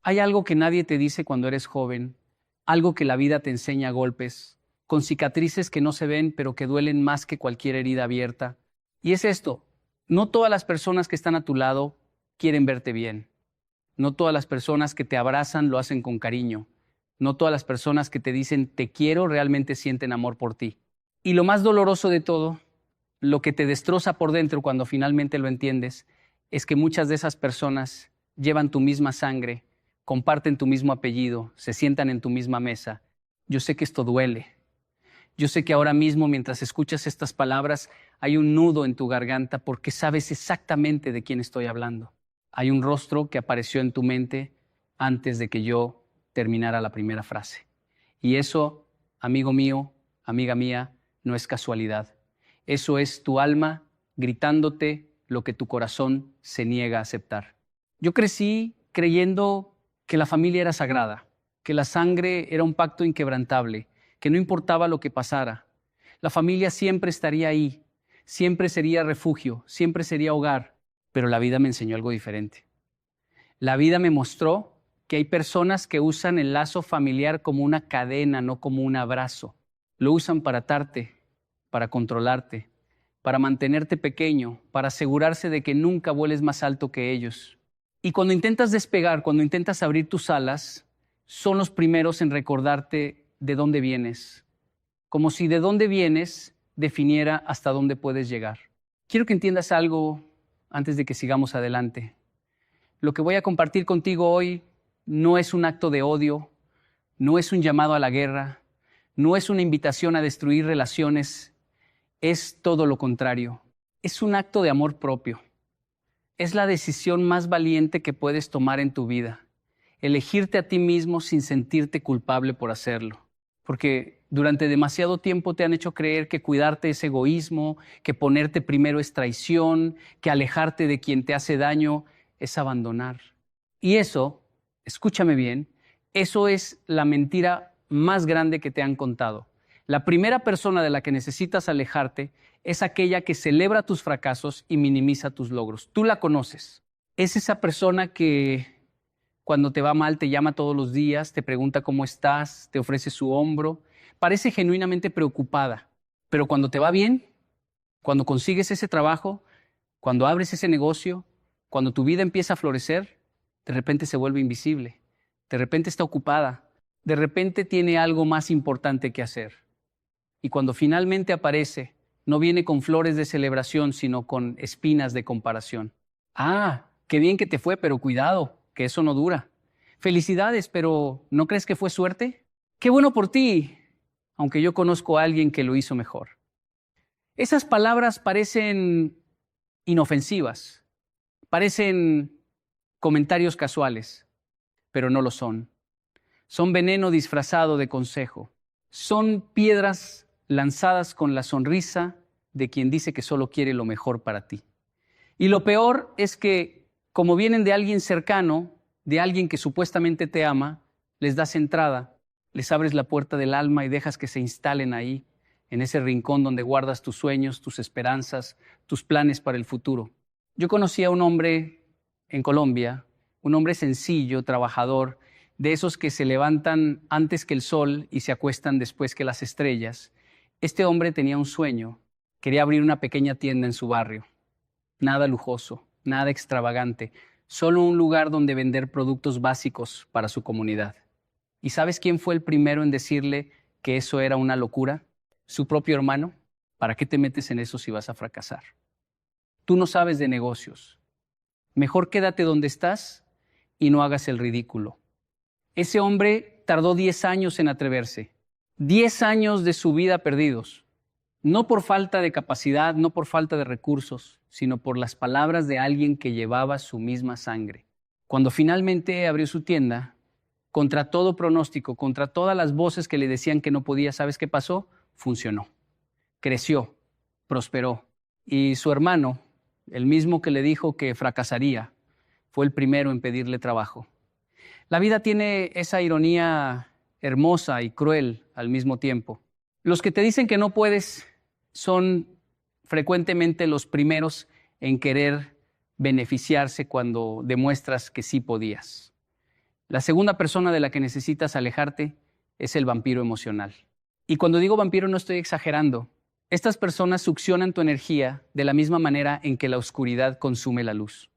Hay algo que nadie te dice cuando eres joven, algo que la vida te enseña a golpes, con cicatrices que no se ven pero que duelen más que cualquier herida abierta. Y es esto, no todas las personas que están a tu lado quieren verte bien. No todas las personas que te abrazan lo hacen con cariño. No todas las personas que te dicen te quiero realmente sienten amor por ti. Y lo más doloroso de todo, lo que te destroza por dentro cuando finalmente lo entiendes, es que muchas de esas personas llevan tu misma sangre, comparten tu mismo apellido, se sientan en tu misma mesa. Yo sé que esto duele. Yo sé que ahora mismo, mientras escuchas estas palabras, hay un nudo en tu garganta porque sabes exactamente de quién estoy hablando. Hay un rostro que apareció en tu mente antes de que yo terminara la primera frase. Y eso, amigo mío, amiga mía, no es casualidad. Eso es tu alma gritándote lo que tu corazón se niega a aceptar. Yo crecí creyendo que la familia era sagrada, que la sangre era un pacto inquebrantable, que no importaba lo que pasara. La familia siempre estaría ahí, siempre sería refugio, siempre sería hogar. Pero la vida me enseñó algo diferente. La vida me mostró que hay personas que usan el lazo familiar como una cadena, no como un abrazo. Lo usan para atarte, para controlarte, para mantenerte pequeño, para asegurarse de que nunca vueles más alto que ellos. Y cuando intentas despegar, cuando intentas abrir tus alas, son los primeros en recordarte de dónde vienes, como si de dónde vienes definiera hasta dónde puedes llegar. Quiero que entiendas algo antes de que sigamos adelante. Lo que voy a compartir contigo hoy no es un acto de odio, no es un llamado a la guerra, no es una invitación a destruir relaciones, es todo lo contrario. Es un acto de amor propio. Es la decisión más valiente que puedes tomar en tu vida. Elegirte a ti mismo sin sentirte culpable por hacerlo. Porque durante demasiado tiempo te han hecho creer que cuidarte es egoísmo, que ponerte primero es traición, que alejarte de quien te hace daño es abandonar. Y eso, escúchame bien, eso es la mentira más grande que te han contado. La primera persona de la que necesitas alejarte es aquella que celebra tus fracasos y minimiza tus logros. Tú la conoces. Es esa persona que cuando te va mal te llama todos los días, te pregunta cómo estás, te ofrece su hombro, parece genuinamente preocupada. Pero cuando te va bien, cuando consigues ese trabajo, cuando abres ese negocio, cuando tu vida empieza a florecer, de repente se vuelve invisible, de repente está ocupada, de repente tiene algo más importante que hacer. Y cuando finalmente aparece, no viene con flores de celebración, sino con espinas de comparación. Ah, qué bien que te fue, pero cuidado, que eso no dura. Felicidades, pero ¿no crees que fue suerte? Qué bueno por ti, aunque yo conozco a alguien que lo hizo mejor. Esas palabras parecen inofensivas, parecen comentarios casuales, pero no lo son. Son veneno disfrazado de consejo. Son piedras lanzadas con la sonrisa de quien dice que solo quiere lo mejor para ti. Y lo peor es que, como vienen de alguien cercano, de alguien que supuestamente te ama, les das entrada, les abres la puerta del alma y dejas que se instalen ahí, en ese rincón donde guardas tus sueños, tus esperanzas, tus planes para el futuro. Yo conocí a un hombre en Colombia, un hombre sencillo, trabajador, de esos que se levantan antes que el sol y se acuestan después que las estrellas. Este hombre tenía un sueño, quería abrir una pequeña tienda en su barrio. Nada lujoso, nada extravagante, solo un lugar donde vender productos básicos para su comunidad. ¿Y sabes quién fue el primero en decirle que eso era una locura? Su propio hermano. ¿Para qué te metes en eso si vas a fracasar? Tú no sabes de negocios. Mejor quédate donde estás y no hagas el ridículo. Ese hombre tardó 10 años en atreverse. 10 años de su vida perdidos. No por falta de capacidad, no por falta de recursos, sino por las palabras de alguien que llevaba su misma sangre. Cuando finalmente abrió su tienda, contra todo pronóstico, contra todas las voces que le decían que no podía, ¿sabes qué pasó? Funcionó. Creció, prosperó. Y su hermano, el mismo que le dijo que fracasaría, fue el primero en pedirle trabajo. La vida tiene esa ironía hermosa y cruel al mismo tiempo. Los que te dicen que no puedes son frecuentemente los primeros en querer beneficiarse cuando demuestras que sí podías. La segunda persona de la que necesitas alejarte es el vampiro emocional. Y cuando digo vampiro no estoy exagerando. Estas personas succionan tu energía de la misma manera en que la oscuridad consume la luz.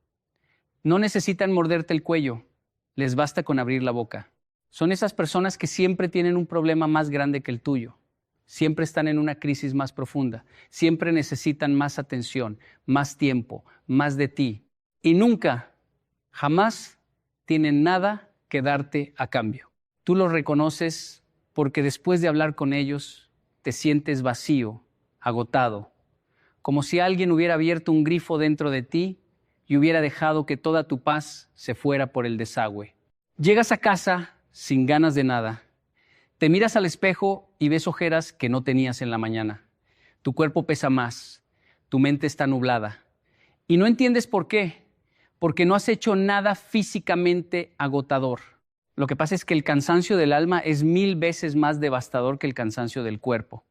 No necesitan morderte el cuello, les basta con abrir la boca. Son esas personas que siempre tienen un problema más grande que el tuyo. Siempre están en una crisis más profunda. Siempre necesitan más atención, más tiempo, más de ti. Y nunca, jamás tienen nada que darte a cambio. Tú los reconoces porque después de hablar con ellos te sientes vacío, agotado, como si alguien hubiera abierto un grifo dentro de ti y hubiera dejado que toda tu paz se fuera por el desagüe. Llegas a casa sin ganas de nada. Te miras al espejo y ves ojeras que no tenías en la mañana. Tu cuerpo pesa más, tu mente está nublada. Y no entiendes por qué, porque no has hecho nada físicamente agotador. Lo que pasa es que el cansancio del alma es 1000 veces más devastador que el cansancio del cuerpo.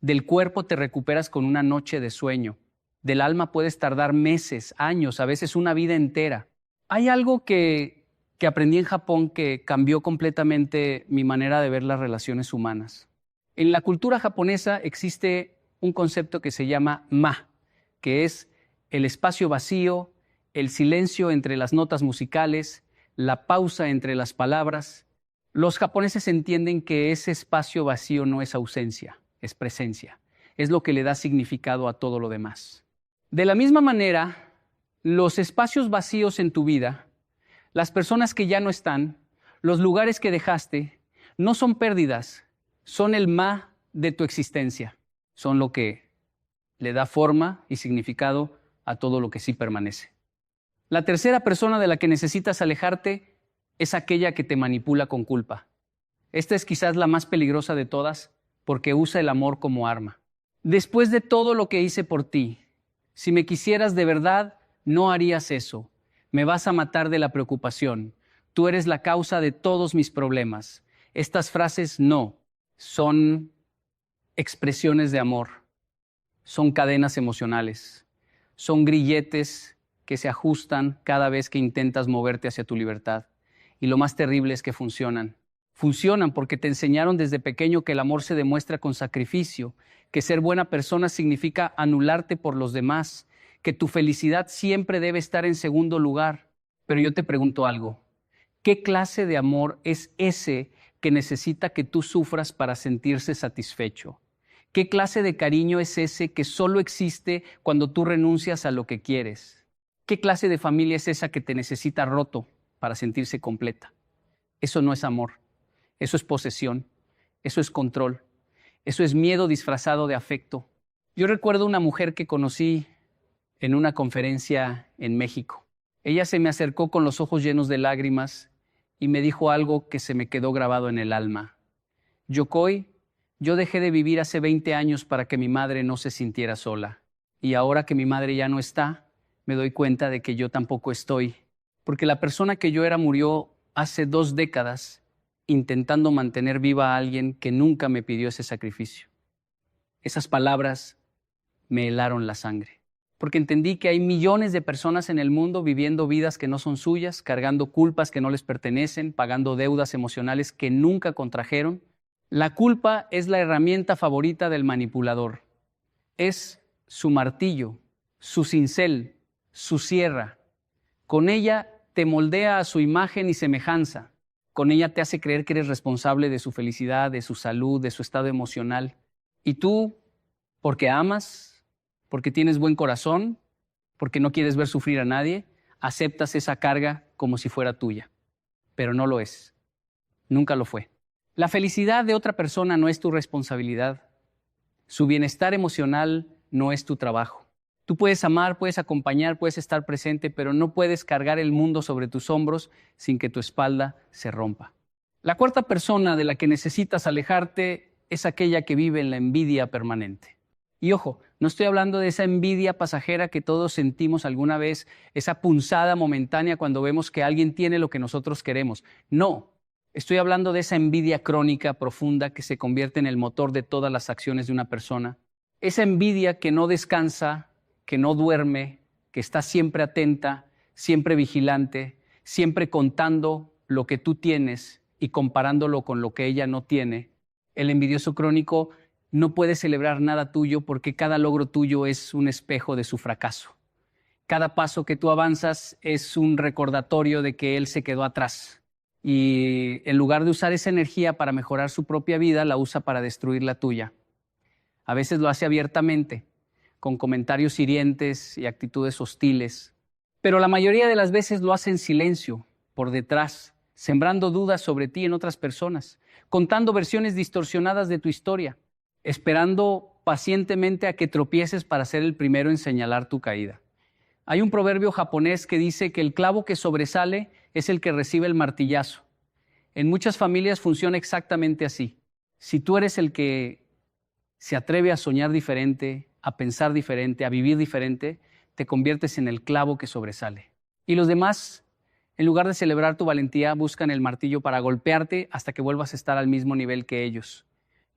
Del cuerpo te recuperas con una noche de sueño. Del alma puedes tardar meses, años, a veces una vida entera. Hay algo que aprendí en Japón que cambió completamente mi manera de ver las relaciones humanas. En la cultura japonesa existe un concepto que se llama ma, que es el espacio vacío, el silencio entre las notas musicales, la pausa entre las palabras. Los japoneses entienden que ese espacio vacío no es ausencia, es presencia. Es lo que le da significado a todo lo demás. De la misma manera, los espacios vacíos en tu vida, las personas que ya no están, los lugares que dejaste, no son pérdidas, son el ma de tu existencia. Son lo que le da forma y significado a todo lo que sí permanece. La tercera persona de la que necesitas alejarte es aquella que te manipula con culpa. Esta es quizás la más peligrosa de todas porque usa el amor como arma. Después de todo lo que hice por ti, si me quisieras de verdad, no harías eso. Me vas a matar de la preocupación. Tú eres la causa de todos mis problemas. Estas frases no, son expresiones de amor, son cadenas emocionales, son grilletes que se ajustan cada vez que intentas moverte hacia tu libertad. Y lo más terrible es que funcionan. Funcionan porque te enseñaron desde pequeño que el amor se demuestra con sacrificio, que ser buena persona significa anularte por los demás, que tu felicidad siempre debe estar en segundo lugar. Pero yo te pregunto algo, ¿qué clase de amor es ese que necesita que tú sufras para sentirse satisfecho? ¿Qué clase de cariño es ese que solo existe cuando tú renuncias a lo que quieres? ¿Qué clase de familia es esa que te necesita roto para sentirse completa? Eso no es amor, eso es posesión, eso es control, eso es miedo disfrazado de afecto. Yo recuerdo una mujer que conocí en una conferencia en México. Ella se me acercó con los ojos llenos de lágrimas y me dijo algo que se me quedó grabado en el alma. Yokoi, yo dejé de vivir hace 20 años para que mi madre no se sintiera sola. Y ahora que mi madre ya no está, me doy cuenta de que yo tampoco estoy. Porque la persona que yo era murió hace 2 décadas intentando mantener viva a alguien que nunca me pidió ese sacrificio. Esas palabras me helaron la sangre. Porque entendí que hay millones de personas en el mundo viviendo vidas que no son suyas, cargando culpas que no les pertenecen, pagando deudas emocionales que nunca contrajeron. La culpa es la herramienta favorita del manipulador. Es su martillo, su cincel, su sierra. Con ella te moldea a su imagen y semejanza. Con ella te hace creer que eres responsable de su felicidad, de su salud, de su estado emocional. Y tú, porque amas, porque tienes buen corazón, porque no quieres ver sufrir a nadie, aceptas esa carga como si fuera tuya. Pero no lo es. Nunca lo fue. La felicidad de otra persona no es tu responsabilidad. Su bienestar emocional no es tu trabajo. Tú puedes amar, puedes acompañar, puedes estar presente, pero no puedes cargar el mundo sobre tus hombros sin que tu espalda se rompa. La cuarta persona de la que necesitas alejarte es aquella que vive en la envidia permanente. Y ojo, no estoy hablando de esa envidia pasajera que todos sentimos alguna vez, esa punzada momentánea cuando vemos que alguien tiene lo que nosotros queremos. No, estoy hablando de esa envidia crónica, profunda, que se convierte en el motor de todas las acciones de una persona. Esa envidia que no descansa, que no duerme, que está siempre atenta, siempre vigilante, siempre contando lo que tú tienes y comparándolo con lo que ella no tiene, el envidioso crónico no puede celebrar nada tuyo porque cada logro tuyo es un espejo de su fracaso. Cada paso que tú avanzas es un recordatorio de que él se quedó atrás. Y en lugar de usar esa energía para mejorar su propia vida, la usa para destruir la tuya. A veces lo hace abiertamente, con comentarios hirientes y actitudes hostiles. Pero la mayoría de las veces lo hace en silencio, por detrás, sembrando dudas sobre ti en otras personas, contando versiones distorsionadas de tu historia, esperando pacientemente a que tropieces para ser el primero en señalar tu caída. Hay un proverbio japonés que dice que el clavo que sobresale es el que recibe el martillazo. En muchas familias funciona exactamente así. Si tú eres el que se atreve a soñar diferente, a pensar diferente, a vivir diferente, te conviertes en el clavo que sobresale. Y los demás, en lugar de celebrar tu valentía, buscan el martillo para golpearte hasta que vuelvas a estar al mismo nivel que ellos.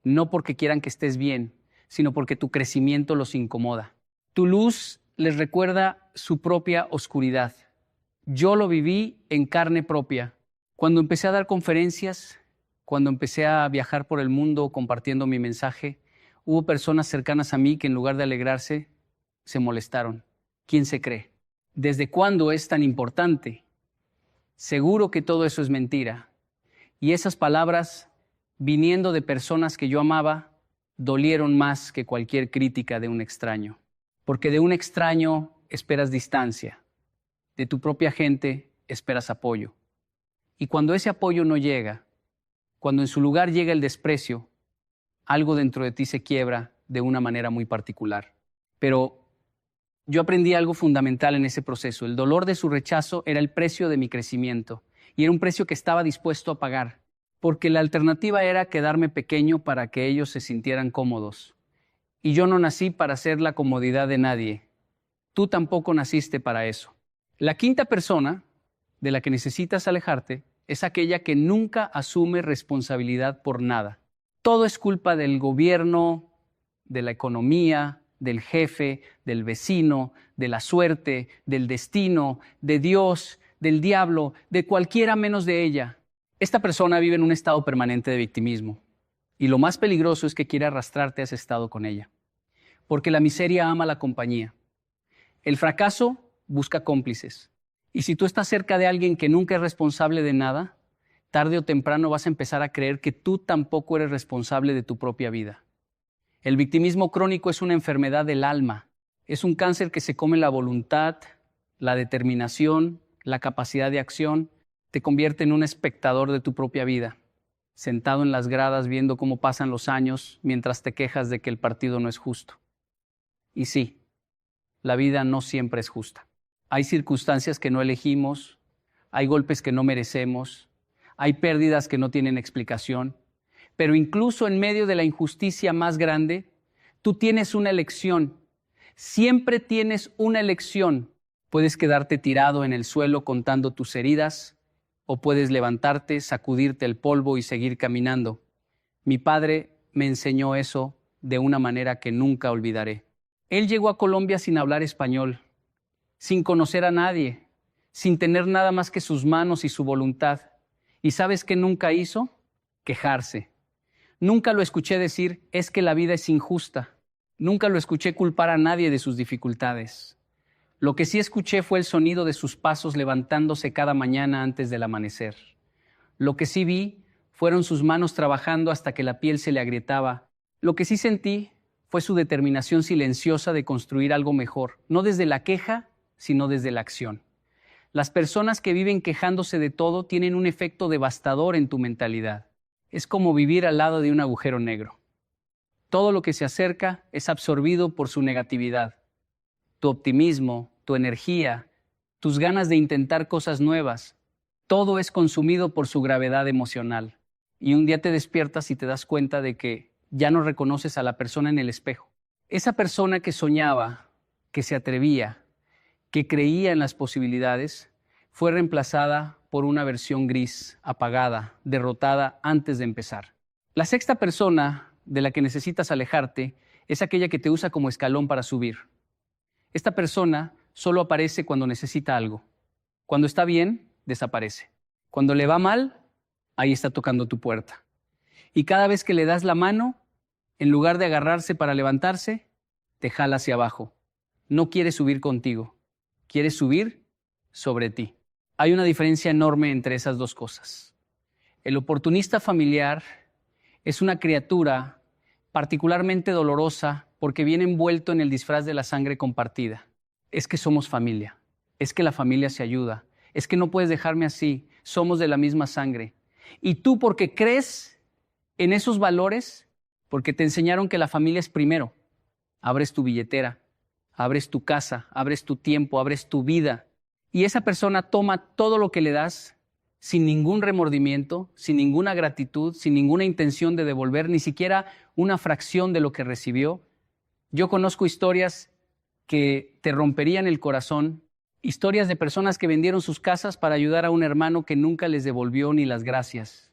No porque quieran que estés bien, sino porque tu crecimiento los incomoda. Tu luz les recuerda su propia oscuridad. Yo lo viví en carne propia. Cuando empecé a dar conferencias, cuando empecé a viajar por el mundo compartiendo mi mensaje, hubo personas cercanas a mí que en lugar de alegrarse, se molestaron. ¿Quién se cree? ¿Desde cuándo es tan importante? Seguro que todo eso es mentira. Y esas palabras, viniendo de personas que yo amaba, dolieron más que cualquier crítica de un extraño. Porque de un extraño esperas distancia, de tu propia gente esperas apoyo. Y cuando ese apoyo no llega, cuando en su lugar llega el desprecio, algo dentro de ti se quiebra de una manera muy particular. Pero yo aprendí algo fundamental en ese proceso. El dolor de su rechazo era el precio de mi crecimiento y era un precio que estaba dispuesto a pagar, porque la alternativa era quedarme pequeño para que ellos se sintieran cómodos. Y yo no nací para ser la comodidad de nadie. Tú tampoco naciste para eso. La quinta persona de la que necesitas alejarte es aquella que nunca asume responsabilidad por nada. Todo es culpa del gobierno, de la economía, del jefe, del vecino, de la suerte, del destino, de Dios, del diablo, de cualquiera menos de ella. Esta persona vive en un estado permanente de victimismo. Y lo más peligroso es que quiere arrastrarte a ese estado con ella. Porque la miseria ama la compañía. El fracaso busca cómplices. Y si tú estás cerca de alguien que nunca es responsable de nada, tarde o temprano vas a empezar a creer que tú tampoco eres responsable de tu propia vida. El victimismo crónico es una enfermedad del alma. Es un cáncer que se come la voluntad, la determinación, la capacidad de acción. Te convierte en un espectador de tu propia vida, sentado en las gradas viendo cómo pasan los años mientras te quejas de que el partido no es justo. Y sí, la vida no siempre es justa. Hay circunstancias que no elegimos, hay golpes que no merecemos, hay pérdidas que no tienen explicación, pero incluso en medio de la injusticia más grande, tú tienes una elección. Siempre tienes una elección. Puedes quedarte tirado en el suelo contando tus heridas, o puedes levantarte, sacudirte el polvo y seguir caminando. Mi padre me enseñó eso de una manera que nunca olvidaré. Él llegó a Colombia sin hablar español, sin conocer a nadie, sin tener nada más que sus manos y su voluntad. ¿Y sabes qué nunca hizo? Quejarse. Nunca lo escuché decir, es que la vida es injusta. Nunca lo escuché culpar a nadie de sus dificultades. Lo que sí escuché fue el sonido de sus pasos levantándose cada mañana antes del amanecer. Lo que sí vi fueron sus manos trabajando hasta que la piel se le agrietaba. Lo que sí sentí fue su determinación silenciosa de construir algo mejor, no desde la queja, sino desde la acción. Las personas que viven quejándose de todo tienen un efecto devastador en tu mentalidad. Es como vivir al lado de un agujero negro. Todo lo que se acerca es absorbido por su negatividad. Tu optimismo, tu energía, tus ganas de intentar cosas nuevas, todo es consumido por su gravedad emocional. Y un día te despiertas y te das cuenta de que ya no reconoces a la persona en el espejo. Esa persona que soñaba, que se atrevía, que creía en las posibilidades, fue reemplazada por una versión gris, apagada, derrotada antes de empezar. La sexta persona de la que necesitas alejarte es aquella que te usa como escalón para subir. Esta persona solo aparece cuando necesita algo. Cuando está bien, desaparece. Cuando le va mal, ahí está tocando tu puerta. Y cada vez que le das la mano, en lugar de agarrarse para levantarse, te jala hacia abajo. No quiere subir contigo, quiere subir sobre ti. Hay una diferencia enorme entre esas dos cosas. El oportunista familiar es una criatura particularmente dolorosa porque viene envuelto en el disfraz de la sangre compartida. Es que somos familia, es que la familia se ayuda, es que no puedes dejarme así, somos de la misma sangre. Y tú, porque crees en esos valores, porque te enseñaron que la familia es primero, abres tu billetera, abres tu casa, abres tu tiempo, abres tu vida. Y esa persona toma todo lo que le das sin ningún remordimiento, sin ninguna gratitud, sin ninguna intención de devolver ni siquiera una fracción de lo que recibió. Yo conozco historias que te romperían el corazón, historias de personas que vendieron sus casas para ayudar a un hermano que nunca les devolvió ni las gracias.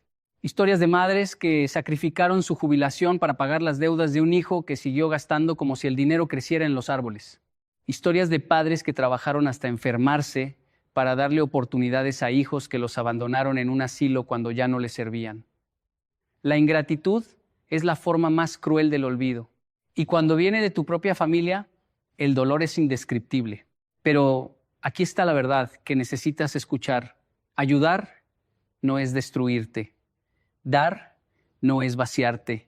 Historias de madres que sacrificaron su jubilación para pagar las deudas de un hijo que siguió gastando como si el dinero creciera en los árboles. Historias de padres que trabajaron hasta enfermarse para darle oportunidades a hijos que los abandonaron en un asilo cuando ya no les servían. La ingratitud es la forma más cruel del olvido. Y cuando viene de tu propia familia, el dolor es indescriptible. Pero aquí está la verdad que necesitas escuchar. Ayudar no es destruirte. Dar no es vaciarte.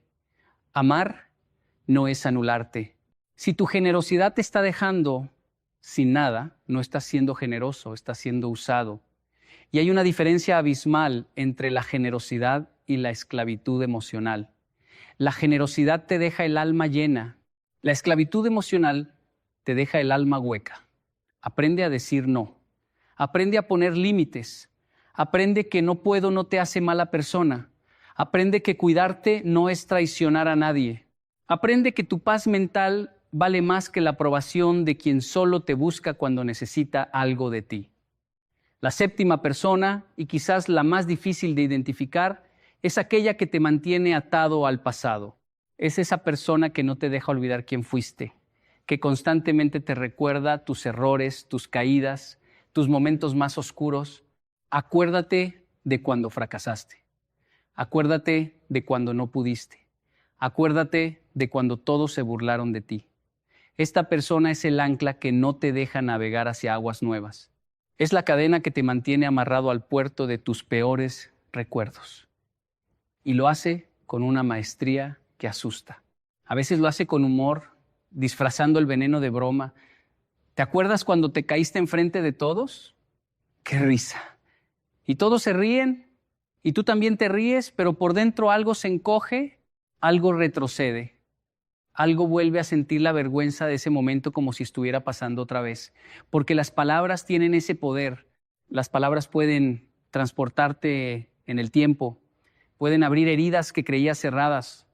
Amar no es anularte. Si tu generosidad te está dejando sin nada, no estás siendo generoso, estás siendo usado. Y hay una diferencia abismal entre la generosidad y la esclavitud emocional. La generosidad te deja el alma llena. La esclavitud emocional te deja el alma hueca. Aprende a decir no. Aprende a poner límites. Aprende que no puedo no te hace mala persona. Aprende que cuidarte no es traicionar a nadie. Aprende que tu paz mental vale más que la aprobación de quien solo te busca cuando necesita algo de ti. La séptima persona, y quizás la más difícil de identificar, es aquella que te mantiene atado al pasado. Es esa persona que no te deja olvidar quién fuiste, que constantemente te recuerda tus errores, tus caídas, tus momentos más oscuros. Acuérdate de cuando fracasaste. Acuérdate de cuando no pudiste. Acuérdate de cuando todos se burlaron de ti. Esta persona es el ancla que no te deja navegar hacia aguas nuevas. Es la cadena que te mantiene amarrado al puerto de tus peores recuerdos. Y lo hace con una maestría que asusta. A veces lo hace con humor, disfrazando el veneno de broma. ¿Te acuerdas cuando te caíste enfrente de todos? ¡Qué risa! Y todos se ríen, y tú también te ríes, pero por dentro algo se encoge, algo retrocede. Algo vuelve a sentir la vergüenza de ese momento como si estuviera pasando otra vez. Porque las palabras tienen ese poder. Las palabras pueden transportarte en el tiempo. Pueden abrir heridas que creías cerradas.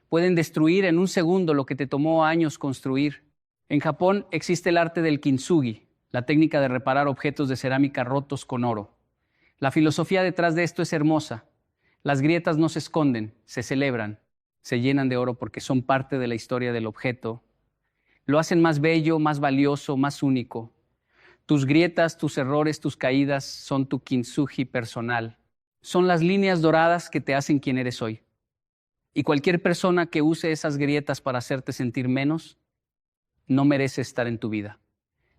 Pueden destruir en un segundo lo que te tomó años construir. En Japón existe el arte del kintsugi, la técnica de reparar objetos de cerámica rotos con oro. La filosofía detrás de esto es hermosa. Las grietas no se esconden, se celebran. Se llenan de oro porque son parte de la historia del objeto. Lo hacen más bello, más valioso, más único. Tus grietas, tus errores, tus caídas son tu kintsugi personal. Son las líneas doradas que te hacen quien eres hoy. Y cualquier persona que use esas grietas para hacerte sentir menos, no merece estar en tu vida,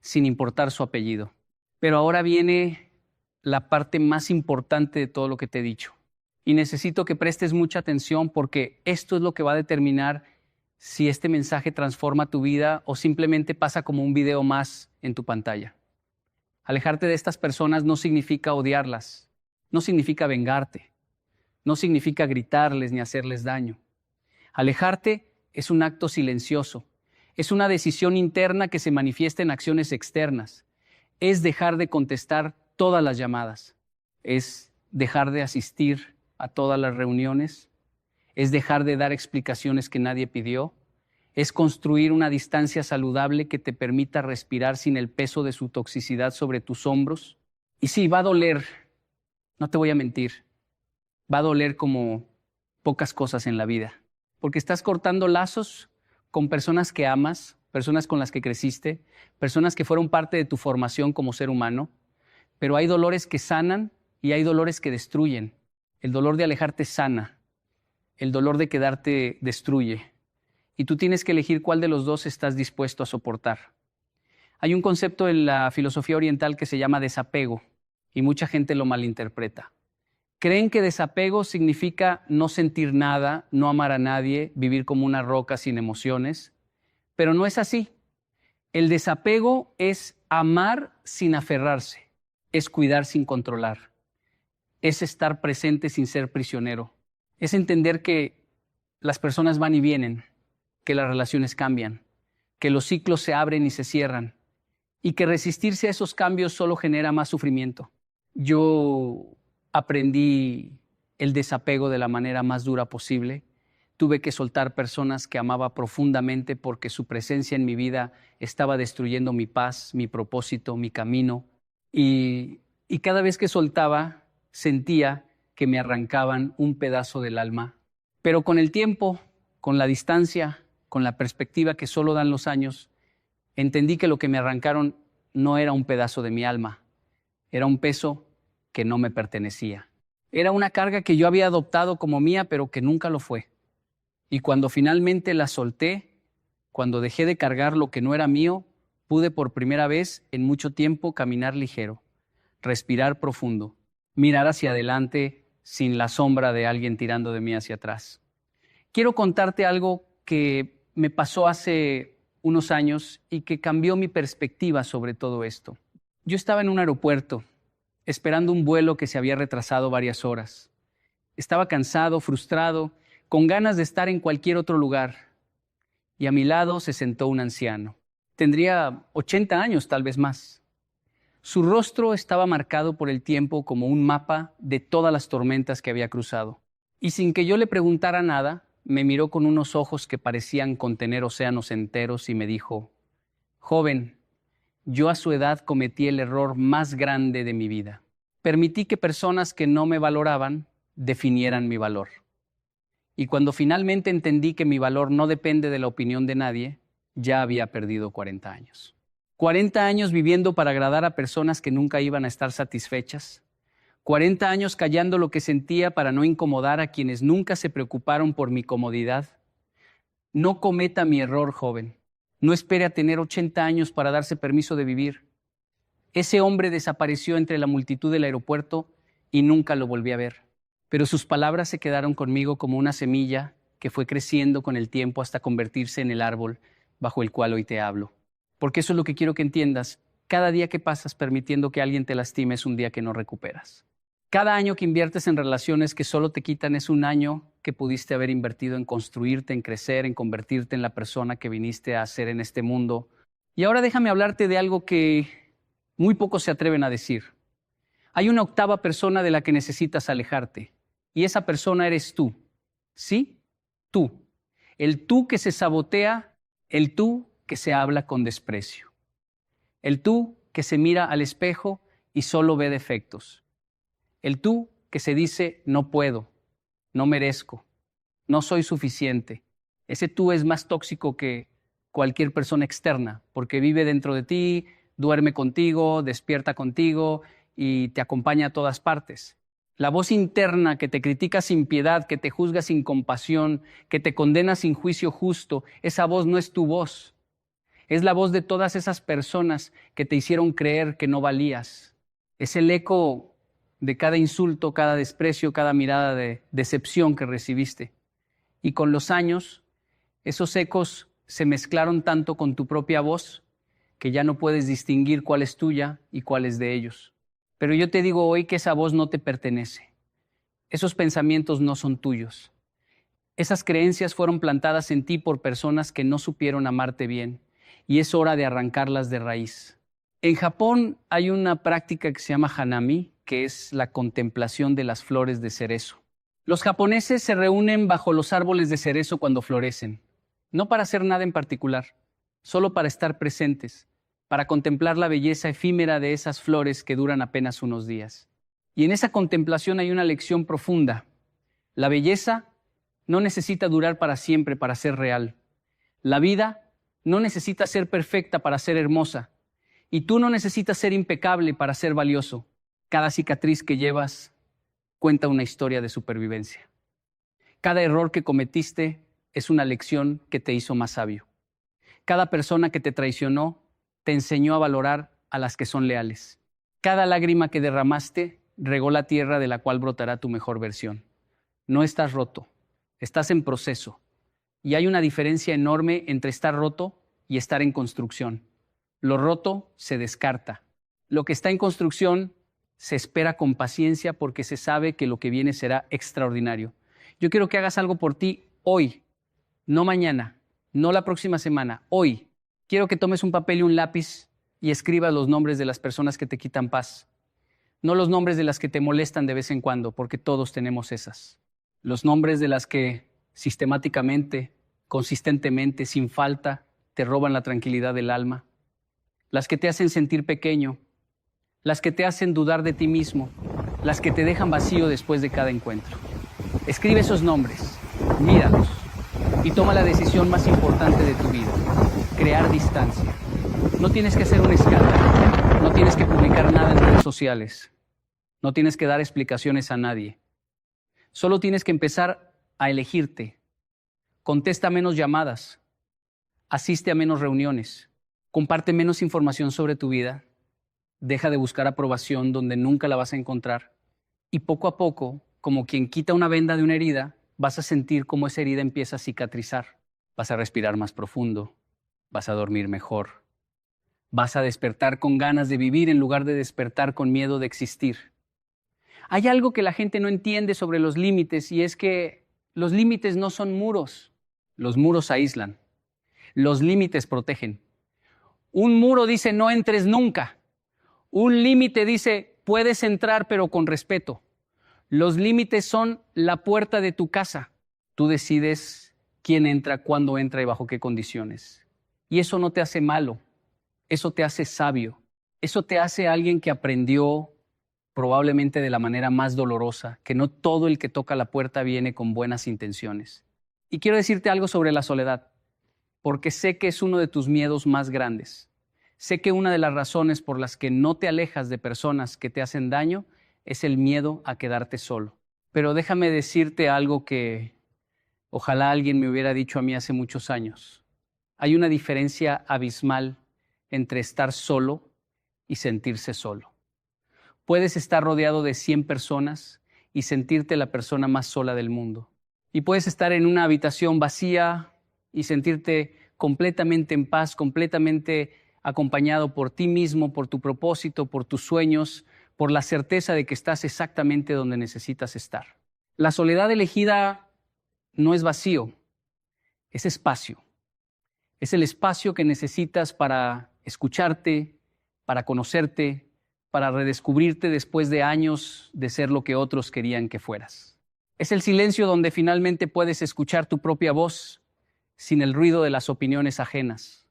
sin importar su apellido. Pero ahora viene la parte más importante de todo lo que te he dicho. Y necesito que prestes mucha atención porque esto es lo que va a determinar si este mensaje transforma tu vida o simplemente pasa como un video más en tu pantalla. Alejarte de estas personas no significa odiarlas, no significa vengarte, no significa gritarles ni hacerles daño. Alejarte es un acto silencioso, es una decisión interna que se manifiesta en acciones externas. Es dejar de contestar todas las llamadas, es dejar de asistir a todas las reuniones, es dejar de dar explicaciones que nadie pidió, es construir una distancia saludable que te permita respirar sin el peso de su toxicidad sobre tus hombros. Y sí, va a doler, no te voy a mentir, va a doler como pocas cosas en la vida, porque estás cortando lazos con personas que amas, personas con las que creciste, personas que fueron parte de tu formación como ser humano, pero hay dolores que sanan y hay dolores que destruyen. El dolor de alejarte sana, el dolor de quedarte destruye. Y tú tienes que elegir cuál de los dos estás dispuesto a soportar. Hay un concepto en la filosofía oriental que se llama desapego, y mucha gente lo malinterpreta. Creen que desapego significa no sentir nada, no amar a nadie, vivir como una roca sin emociones, pero no es así. El desapego es amar sin aferrarse, es cuidar sin controlar, es estar presente sin ser prisionero, es entender que las personas van y vienen, que las relaciones cambian, que los ciclos se abren y se cierran, y que resistirse a esos cambios solo genera más sufrimiento. Yo aprendí el desapego de la manera más dura posible. Tuve que soltar personas que amaba profundamente porque su presencia en mi vida estaba destruyendo mi paz, mi propósito, mi camino. Y cada vez que soltaba, sentía que me arrancaban un pedazo del alma. Pero con el tiempo, con la distancia, con la perspectiva que solo dan los años, entendí que lo que me arrancaron no era un pedazo de mi alma, era un peso que no me pertenecía. Era una carga que yo había adoptado como mía, pero que nunca lo fue. Y cuando finalmente la solté, cuando dejé de cargar lo que no era mío, pude por primera vez en mucho tiempo caminar ligero, respirar profundo, mirar hacia adelante sin la sombra de alguien tirando de mí hacia atrás. Quiero contarte algo que me pasó hace unos años y que cambió mi perspectiva sobre todo esto. Yo estaba en un aeropuerto, esperando un vuelo que se había retrasado varias horas. Estaba cansado, frustrado, con ganas de estar en cualquier otro lugar. Y a mi lado se sentó un anciano. Tendría 80 años, tal vez más. Su rostro estaba marcado por el tiempo como un mapa de todas las tormentas que había cruzado. Y sin que yo le preguntara nada, me miró con unos ojos que parecían contener océanos enteros y me dijo: «Joven, yo a su edad cometí el error más grande de mi vida. Permití que personas que no me valoraban definieran mi valor. Y cuando finalmente entendí que mi valor no depende de la opinión de nadie, ya había perdido 40 años. 40 años viviendo para agradar a personas que nunca iban a estar satisfechas. 40 años callando lo que sentía para no incomodar a quienes nunca se preocuparon por mi comodidad. No cometa mi error, joven. No espere a tener 80 años para darse permiso de vivir». Ese hombre desapareció entre la multitud del aeropuerto y nunca lo volví a ver. Pero sus palabras se quedaron conmigo como una semilla que fue creciendo con el tiempo hasta convertirse en el árbol bajo el cual hoy te hablo. Porque eso es lo que quiero que entiendas. Cada día que pasas permitiendo que alguien te lastime es un día que no recuperas. Cada año que inviertes en relaciones que solo te quitan es un año que pudiste haber invertido en construirte, en crecer, en convertirte en la persona que viniste a ser en este mundo. Y ahora déjame hablarte de algo que muy pocos se atreven a decir. Hay una octava persona de la que necesitas alejarte, y esa persona eres tú. ¿Sí? Tú. El tú que se sabotea, el tú que se habla con desprecio. El tú que se mira al espejo y solo ve defectos. El tú que se dice no puedo, no merezco, no soy suficiente. Ese tú es más tóxico que cualquier persona externa, porque vive dentro de ti, duerme contigo, despierta contigo y te acompaña a todas partes. La voz interna que te critica sin piedad, que te juzga sin compasión, que te condena sin juicio justo, esa voz no es tu voz. Es la voz de todas esas personas que te hicieron creer que no valías. Es el eco de cada insulto, cada desprecio, cada mirada de decepción que recibiste. Y con los años, esos ecos se mezclaron tanto con tu propia voz que ya no puedes distinguir cuál es tuya y cuál es de ellos. Pero yo te digo hoy que esa voz no te pertenece. Esos pensamientos no son tuyos. Esas creencias fueron plantadas en ti por personas que no supieron amarte bien, y es hora de arrancarlas de raíz. En Japón hay una práctica que se llama hanami, que es la contemplación de las flores de cerezo. Los japoneses se reúnen bajo los árboles de cerezo cuando florecen, no para hacer nada en particular, solo para estar presentes, para contemplar la belleza efímera de esas flores que duran apenas unos días. Y en esa contemplación hay una lección profunda. La belleza no necesita durar para siempre para ser real. La vida no necesita ser perfecta para ser hermosa. Y tú no necesitas ser impecable para ser valioso. Cada cicatriz que llevas cuenta una historia de supervivencia. Cada error que cometiste es una lección que te hizo más sabio. Cada persona que te traicionó te enseñó a valorar a las que son leales. Cada lágrima que derramaste regó la tierra de la cual brotará tu mejor versión. No estás roto, estás en proceso. Y hay una diferencia enorme entre estar roto y estar en construcción. Lo roto se descarta. Lo que está en construcción se espera con paciencia porque se sabe que lo que viene será extraordinario. Yo quiero que hagas algo por ti hoy, no mañana, no la próxima semana, hoy. Quiero que tomes un papel y un lápiz y escribas los nombres de las personas que te quitan paz. No los nombres de las que te molestan de vez en cuando, porque todos tenemos esas. Los nombres de las que sistemáticamente, consistentemente, sin falta, te roban la tranquilidad del alma. Las que te hacen sentir pequeño, las que te hacen dudar de ti mismo, las que te dejan vacío después de cada encuentro. Escribe esos nombres, míralos y toma la decisión más importante de tu vida, crear distancia. No tienes que hacer un escándalo, no tienes que publicar nada en redes sociales, no tienes que dar explicaciones a nadie. Solo tienes que empezar a elegirte. Contesta menos llamadas, asiste a menos reuniones, comparte menos información sobre tu vida, deja de buscar aprobación donde nunca la vas a encontrar y poco a poco, como quien quita una venda de una herida, vas a sentir cómo esa herida empieza a cicatrizar. Vas a respirar más profundo, vas a dormir mejor, vas a despertar con ganas de vivir en lugar de despertar con miedo de existir. Hay algo que la gente no entiende sobre los límites y es que los límites no son muros. Los muros aíslan. Los límites protegen. Un muro dice no entres nunca. Un límite dice puedes entrar pero con respeto. Los límites son la puerta de tu casa. Tú decides quién entra, cuándo entra y bajo qué condiciones. Y eso no te hace malo, eso te hace sabio. Eso te hace alguien que aprendió probablemente de la manera más dolorosa, que no todo el que toca la puerta viene con buenas intenciones. Y quiero decirte algo sobre la soledad, porque sé que es uno de tus miedos más grandes. Sé que una de las razones por las que no te alejas de personas que te hacen daño es el miedo a quedarte solo. Pero déjame decirte algo que ojalá alguien me hubiera dicho a mí hace muchos años. Hay una diferencia abismal entre estar solo y sentirse solo. Puedes estar rodeado de 100 personas y sentirte la persona más sola del mundo. Y puedes estar en una habitación vacía y sentirte completamente en paz, completamente acompañado por ti mismo, por tu propósito, por tus sueños, por la certeza de que estás exactamente donde necesitas estar. La soledad elegida no es vacío, es espacio. Es el espacio que necesitas para escucharte, para conocerte, para redescubrirte después de años de ser lo que otros querían que fueras. Es el silencio donde finalmente puedes escuchar tu propia voz sin el ruido de las opiniones ajenas.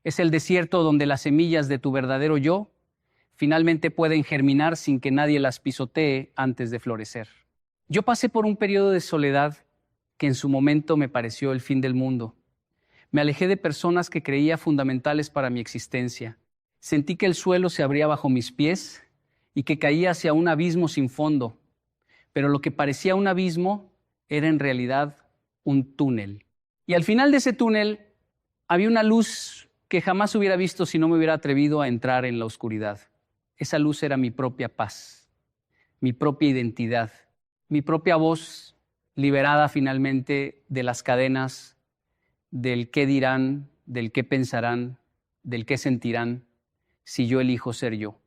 Es el desierto donde las semillas de tu verdadero yo finalmente pueden germinar sin que nadie las pisotee antes de florecer. Yo pasé por un periodo de soledad que en su momento me pareció el fin del mundo. Me alejé de personas que creía fundamentales para mi existencia. Sentí que el suelo se abría bajo mis pies y que caía hacia un abismo sin fondo. Pero lo que parecía un abismo era en realidad un túnel. Y al final de ese túnel había una luz que jamás hubiera visto si no me hubiera atrevido a entrar en la oscuridad. Esa luz era mi propia paz, mi propia identidad, mi propia voz liberada finalmente de las cadenas del qué dirán, del qué pensarán, del qué sentirán, si yo elijo ser yo.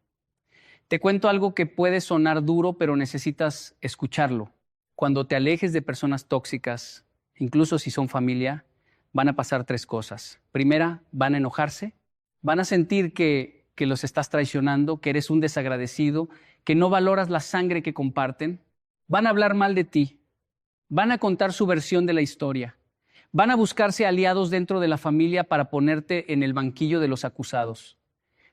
Te cuento algo que puede sonar duro, pero necesitas escucharlo. Cuando te alejes de personas tóxicas, incluso si son familia, van a pasar 3 cosas. Primera, van a enojarse, van a sentir que los estás traicionando, que eres un desagradecido, que no valoras la sangre que comparten. Van a hablar mal de ti, van a contar su versión de la historia, van a buscarse aliados dentro de la familia para ponerte en el banquillo de los acusados.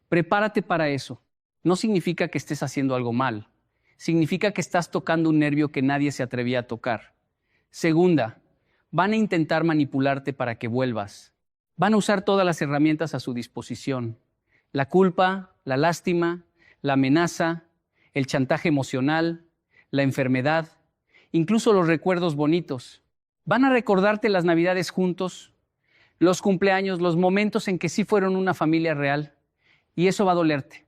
Prepárate para eso. No significa que estés haciendo algo mal, significa que estás tocando un nervio que nadie se atrevía a tocar. Segunda, van a intentar manipularte para que vuelvas. Van a usar todas las herramientas a su disposición. La culpa, la lástima, la amenaza, el chantaje emocional, la enfermedad, incluso los recuerdos bonitos. Van a recordarte las Navidades juntos, los cumpleaños, los momentos en que sí fueron una familia real. Y eso va a dolerte,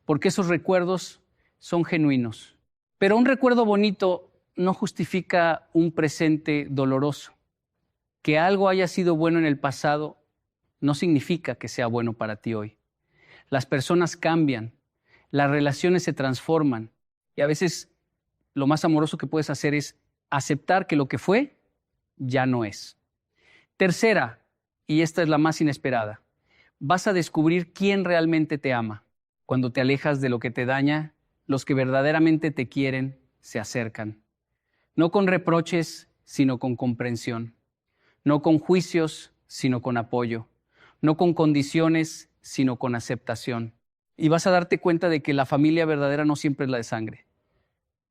porque esos recuerdos son genuinos. Pero un recuerdo bonito no justifica un presente doloroso. Que algo haya sido bueno en el pasado no significa que sea bueno para ti hoy. Las personas cambian, las relaciones se transforman y a veces lo más amoroso que puedes hacer es aceptar que lo que fue ya no es. Tercera, y esta es la más inesperada, vas a descubrir quién realmente te ama. Cuando te alejas de lo que te daña, los que verdaderamente te quieren se acercan. No con reproches, sino con comprensión. No con juicios, sino con apoyo. No con condiciones, sino con aceptación. Y vas a darte cuenta de que la familia verdadera no siempre es la de sangre.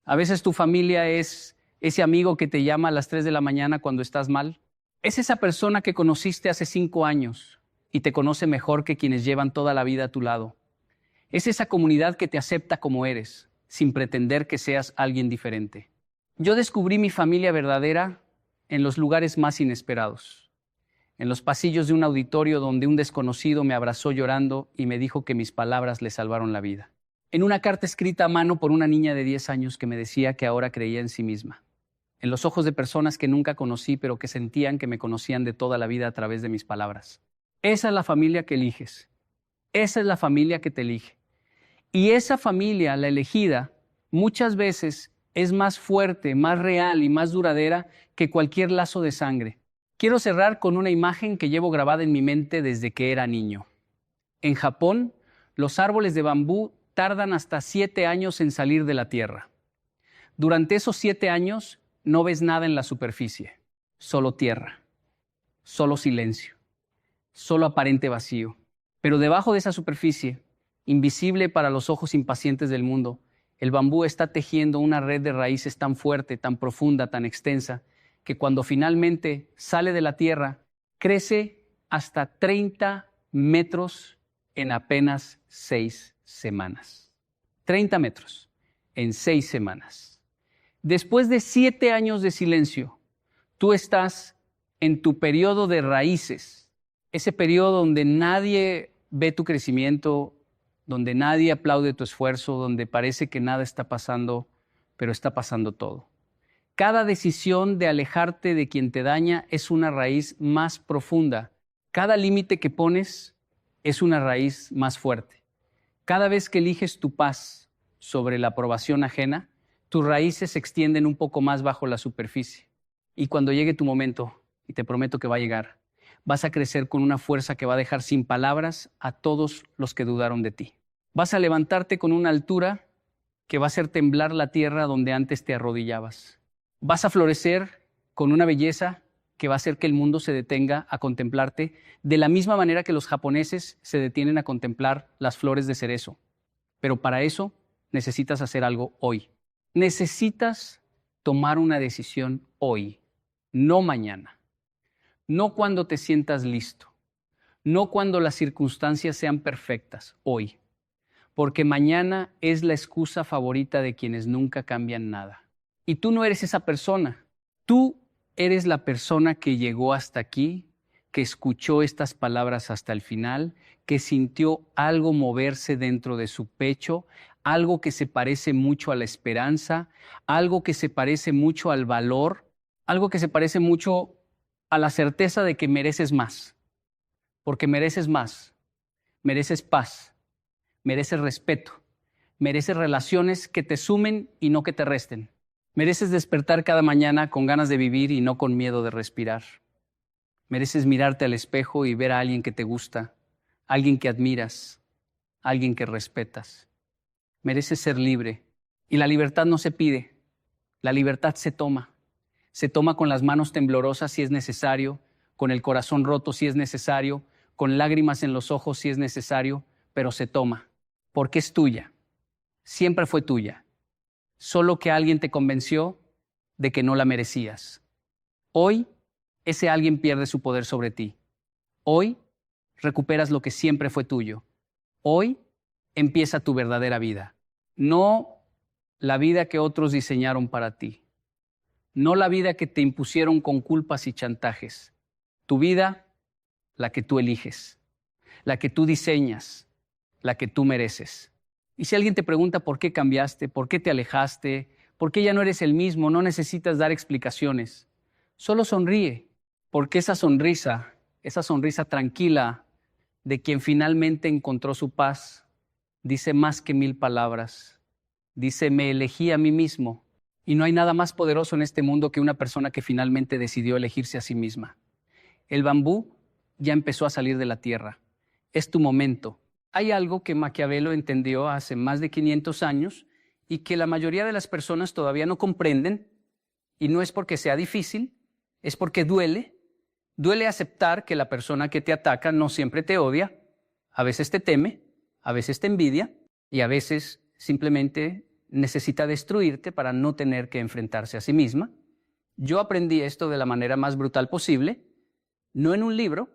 A veces tu familia es ese amigo que te llama a las 3 de la mañana cuando estás mal. Es esa persona que conociste hace 5 años y te conoce mejor que quienes llevan toda la vida a tu lado. Es esa comunidad que te acepta como eres, sin pretender que seas alguien diferente. Yo descubrí mi familia verdadera en los lugares más inesperados. En los pasillos de un auditorio donde un desconocido me abrazó llorando y me dijo que mis palabras le salvaron la vida. En una carta escrita a mano por una niña de 10 años que me decía que ahora creía en sí misma. En los ojos de personas que nunca conocí, pero que sentían que me conocían de toda la vida a través de mis palabras. Esa es la familia que eliges. Esa es la familia que te elige. Y esa familia, la elegida, muchas veces es más fuerte, más real y más duradera que cualquier lazo de sangre. Quiero cerrar con una imagen que llevo grabada en mi mente desde que era niño. En Japón, los árboles de bambú tardan hasta 7 años en salir de la tierra. Durante esos 7 años no ves nada en la superficie, solo tierra, solo silencio, solo aparente vacío. Pero debajo de esa superficie, invisible para los ojos impacientes del mundo, el bambú está tejiendo una red de raíces tan fuerte, tan profunda, tan extensa, que cuando finalmente sale de la tierra, crece hasta 30 metros en apenas 6 semanas. 30 metros en 6 semanas. Después de 7 años de silencio, tú estás en tu periodo de raíces, ese periodo donde nadie ve tu crecimiento, donde nadie aplaude tu esfuerzo, donde parece que nada está pasando, pero está pasando todo. Cada decisión de alejarte de quien te daña es una raíz más profunda. Cada límite que pones es una raíz más fuerte. Cada vez que eliges tu paz sobre la aprobación ajena, tus raíces se extienden un poco más bajo la superficie. Y cuando llegue tu momento, y te prometo que va a llegar, vas a crecer con una fuerza que va a dejar sin palabras a todos los que dudaron de ti. Vas a levantarte con una altura que va a hacer temblar la tierra donde antes te arrodillabas. Vas a florecer con una belleza que va a hacer que el mundo se detenga a contemplarte de la misma manera que los japoneses se detienen a contemplar las flores de cerezo. Pero para eso necesitas hacer algo hoy. Necesitas tomar una decisión hoy, no mañana. No cuando te sientas listo, no cuando las circunstancias sean perfectas, hoy. Porque mañana es la excusa favorita de quienes nunca cambian nada. Y tú no eres esa persona. Tú eres la persona que llegó hasta aquí, que escuchó estas palabras hasta el final, que sintió algo moverse dentro de su pecho, algo que se parece mucho a la esperanza, algo que se parece mucho al valor, algo que se parece mucho a la certeza de que mereces más. Porque mereces más, mereces paz, mereces respeto, mereces relaciones que te sumen y no que te resten. Mereces despertar cada mañana con ganas de vivir y no con miedo de respirar. Mereces mirarte al espejo y ver a alguien que te gusta, alguien que admiras, alguien que respetas. Mereces ser libre. Y la libertad no se pide, la libertad se toma. Se toma con las manos temblorosas si es necesario, con el corazón roto si es necesario, con lágrimas en los ojos si es necesario, pero se toma, porque es tuya. Siempre fue tuya. Solo que alguien te convenció de que no la merecías. Hoy, ese alguien pierde su poder sobre ti. Hoy, recuperas lo que siempre fue tuyo. Hoy, empieza tu verdadera vida. No la vida que otros diseñaron para ti, no la vida que te impusieron con culpas y chantajes. Tu vida, la que tú eliges, la que tú diseñas, la que tú mereces. Y si alguien te pregunta por qué cambiaste, por qué te alejaste, por qué ya no eres el mismo, no necesitas dar explicaciones. Solo sonríe, porque esa sonrisa tranquila de quien finalmente encontró su paz, dice más que 1000 palabras. Dice, me elegí a mí mismo. Y no hay nada más poderoso en este mundo que una persona que finalmente decidió elegirse a sí misma. El bambú ya empezó a salir de la tierra. Es tu momento. Hay algo que Maquiavelo entendió hace más de 500 años y que la mayoría de las personas todavía no comprenden, y no es porque sea difícil, es porque duele. Duele aceptar que la persona que te ataca no siempre te odia, a veces te teme, a veces te envidia y a veces simplemente necesita destruirte para no tener que enfrentarse a sí misma. Yo aprendí esto de la manera más brutal posible, no en un libro,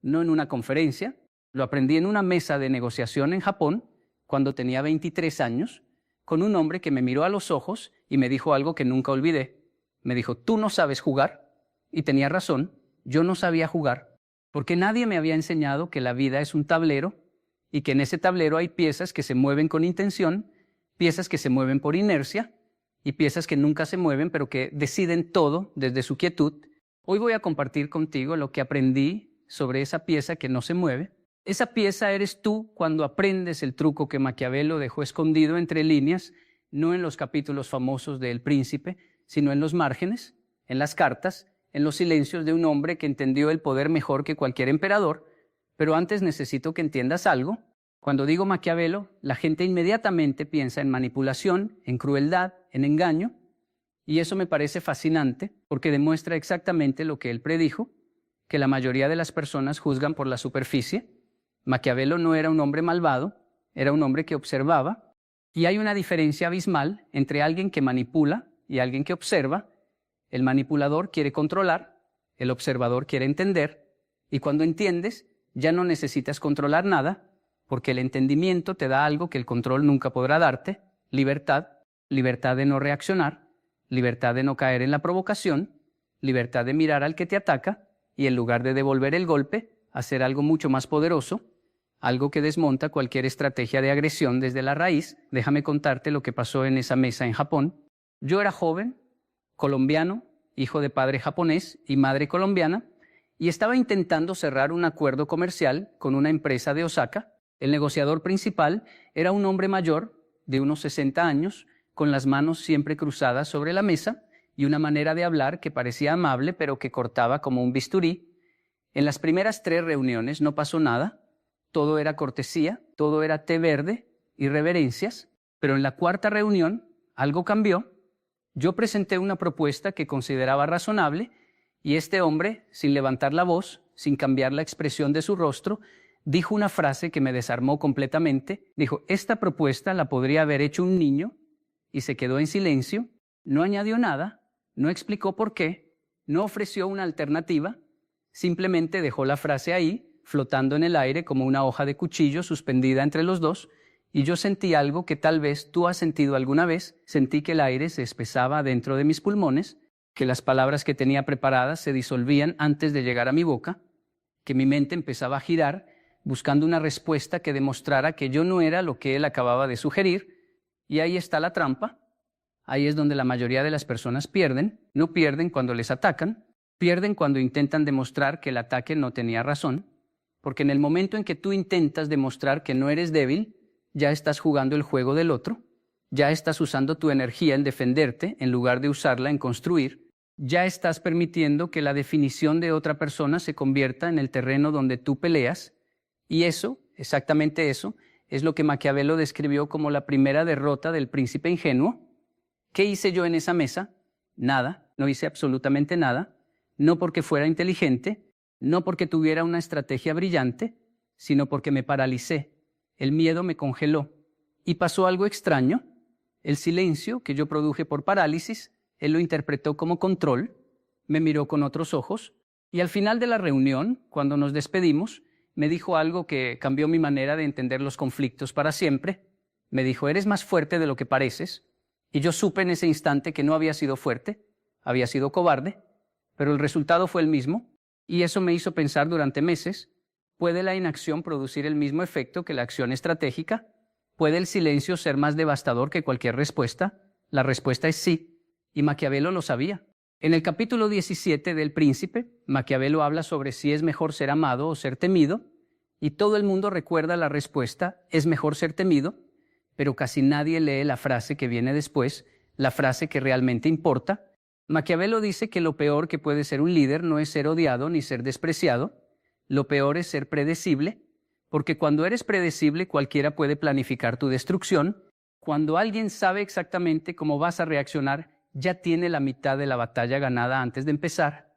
no en una conferencia, lo aprendí en una mesa de negociación en Japón cuando tenía 23 años, con un hombre que me miró a los ojos y me dijo algo que nunca olvidé. Me dijo, tú no sabes jugar, y tenía razón, yo no sabía jugar, porque nadie me había enseñado que la vida es un tablero y que en ese tablero hay piezas que se mueven con intención, piezas que se mueven por inercia y piezas que nunca se mueven, pero que deciden todo desde su quietud. Hoy voy a compartir contigo lo que aprendí sobre esa pieza que no se mueve. Esa pieza eres tú cuando aprendes el truco que Maquiavelo dejó escondido entre líneas, no en los capítulos famosos de El Príncipe, sino en los márgenes, en las cartas, en los silencios de un hombre que entendió el poder mejor que cualquier emperador. Pero antes necesito que entiendas algo. Cuando digo Maquiavelo, la gente inmediatamente piensa en manipulación, en crueldad, en engaño, y eso me parece fascinante porque demuestra exactamente lo que él predijo, que la mayoría de las personas juzgan por la superficie. Maquiavelo no era un hombre malvado, era un hombre que observaba, y hay una diferencia abismal entre alguien que manipula y alguien que observa. El manipulador quiere controlar, el observador quiere entender, y cuando entiendes, ya no necesitas controlar nada, porque el entendimiento te da algo que el control nunca podrá darte: libertad, libertad de no reaccionar, libertad de no caer en la provocación, libertad de mirar al que te ataca y en lugar de devolver el golpe, hacer algo mucho más poderoso, algo que desmonta cualquier estrategia de agresión desde la raíz. Déjame contarte lo que pasó en esa mesa en Japón. Yo era joven, colombiano, hijo de padre japonés y madre colombiana, y estaba intentando cerrar un acuerdo comercial con una empresa de Osaka. El negociador principal era un hombre mayor, de unos 60 años, con las manos siempre cruzadas sobre la mesa y una manera de hablar que parecía amable, pero que cortaba como un bisturí. En las primeras 3 reuniones no pasó nada, todo era cortesía, todo era té verde y reverencias, pero en la 4ª reunión algo cambió. Yo presenté una propuesta que consideraba razonable y este hombre, sin levantar la voz, sin cambiar la expresión de su rostro, dijo una frase que me desarmó completamente. Dijo, esta propuesta la podría haber hecho un niño, y se quedó en silencio, no añadió nada, no explicó por qué, no ofreció una alternativa, simplemente dejó la frase ahí, flotando en el aire como una hoja de cuchillo suspendida entre los dos, y yo sentí algo que tal vez tú has sentido alguna vez. Sentí que el aire se espesaba dentro de mis pulmones, que las palabras que tenía preparadas se disolvían antes de llegar a mi boca, que mi mente empezaba a girar, buscando una respuesta que demostrara que yo no era lo que él acababa de sugerir. Y ahí está la trampa. Ahí es donde la mayoría de las personas pierden. No pierden cuando les atacan, pierden cuando intentan demostrar que el ataque no tenía razón, porque en el momento en que tú intentas demostrar que no eres débil, ya estás jugando el juego del otro, ya estás usando tu energía en defenderte en lugar de usarla en construir, ya estás permitiendo que la definición de otra persona se convierta en el terreno donde tú peleas, y eso, exactamente eso, es lo que Maquiavelo describió como la primera derrota del príncipe ingenuo. ¿Qué hice yo en esa mesa? Nada, no hice absolutamente nada, no porque fuera inteligente, no porque tuviera una estrategia brillante, sino porque me paralicé. El miedo me congeló. Y pasó algo extraño. El silencio que yo produje por parálisis, él lo interpretó como control, me miró con otros ojos, y al final de la reunión, cuando nos despedimos, me dijo algo que cambió mi manera de entender los conflictos para siempre. Me dijo, eres más fuerte de lo que pareces, Y yo supe en ese instante que no había sido fuerte, había sido cobarde, pero el resultado fue el mismo, y eso me hizo pensar durante meses, ¿puede la inacción producir el mismo efecto que la acción estratégica? ¿Puede el silencio ser más devastador que cualquier respuesta? La respuesta es sí, y Maquiavelo lo sabía. En el capítulo 17 del Príncipe, Maquiavelo habla sobre si es mejor ser amado o ser temido, y todo el mundo recuerda la respuesta, es mejor ser temido, pero casi nadie lee la frase que viene después, la frase que realmente importa. Maquiavelo dice que lo peor que puede ser un líder no es ser odiado ni ser despreciado, lo peor es ser predecible, porque cuando eres predecible cualquiera puede planificar tu destrucción. Cuando alguien sabe exactamente cómo vas a reaccionar, ya tiene la mitad de la batalla ganada antes de empezar.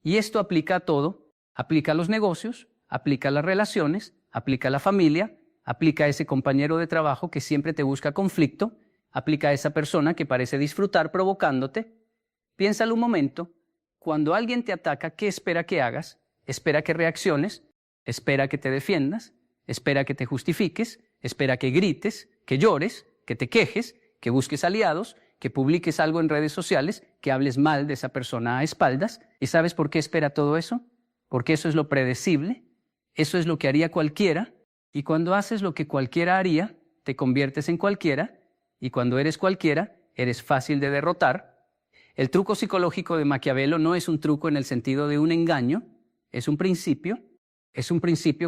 Y esto aplica a todo, aplica a los negocios, aplica a las relaciones, aplica a la familia, aplica a ese compañero de trabajo que siempre te busca conflicto, aplica a esa persona que parece disfrutar provocándote. Piénsalo un momento, cuando alguien te ataca, ¿qué espera que hagas? Espera que reacciones, espera que te defiendas, espera que te justifiques, espera que grites, que llores, que te quejes, que busques aliados, que publiques algo en redes sociales, que hables mal de esa persona a espaldas. ¿Y sabes por qué espera todo eso? Porque eso es lo predecible, eso es lo que haría cualquiera, y cuando haces lo que cualquiera haría, te conviertes en cualquiera, y cuando eres cualquiera, eres fácil de derrotar. El truco psicológico de Maquiavelo no es un truco en el sentido de un engaño, es un principio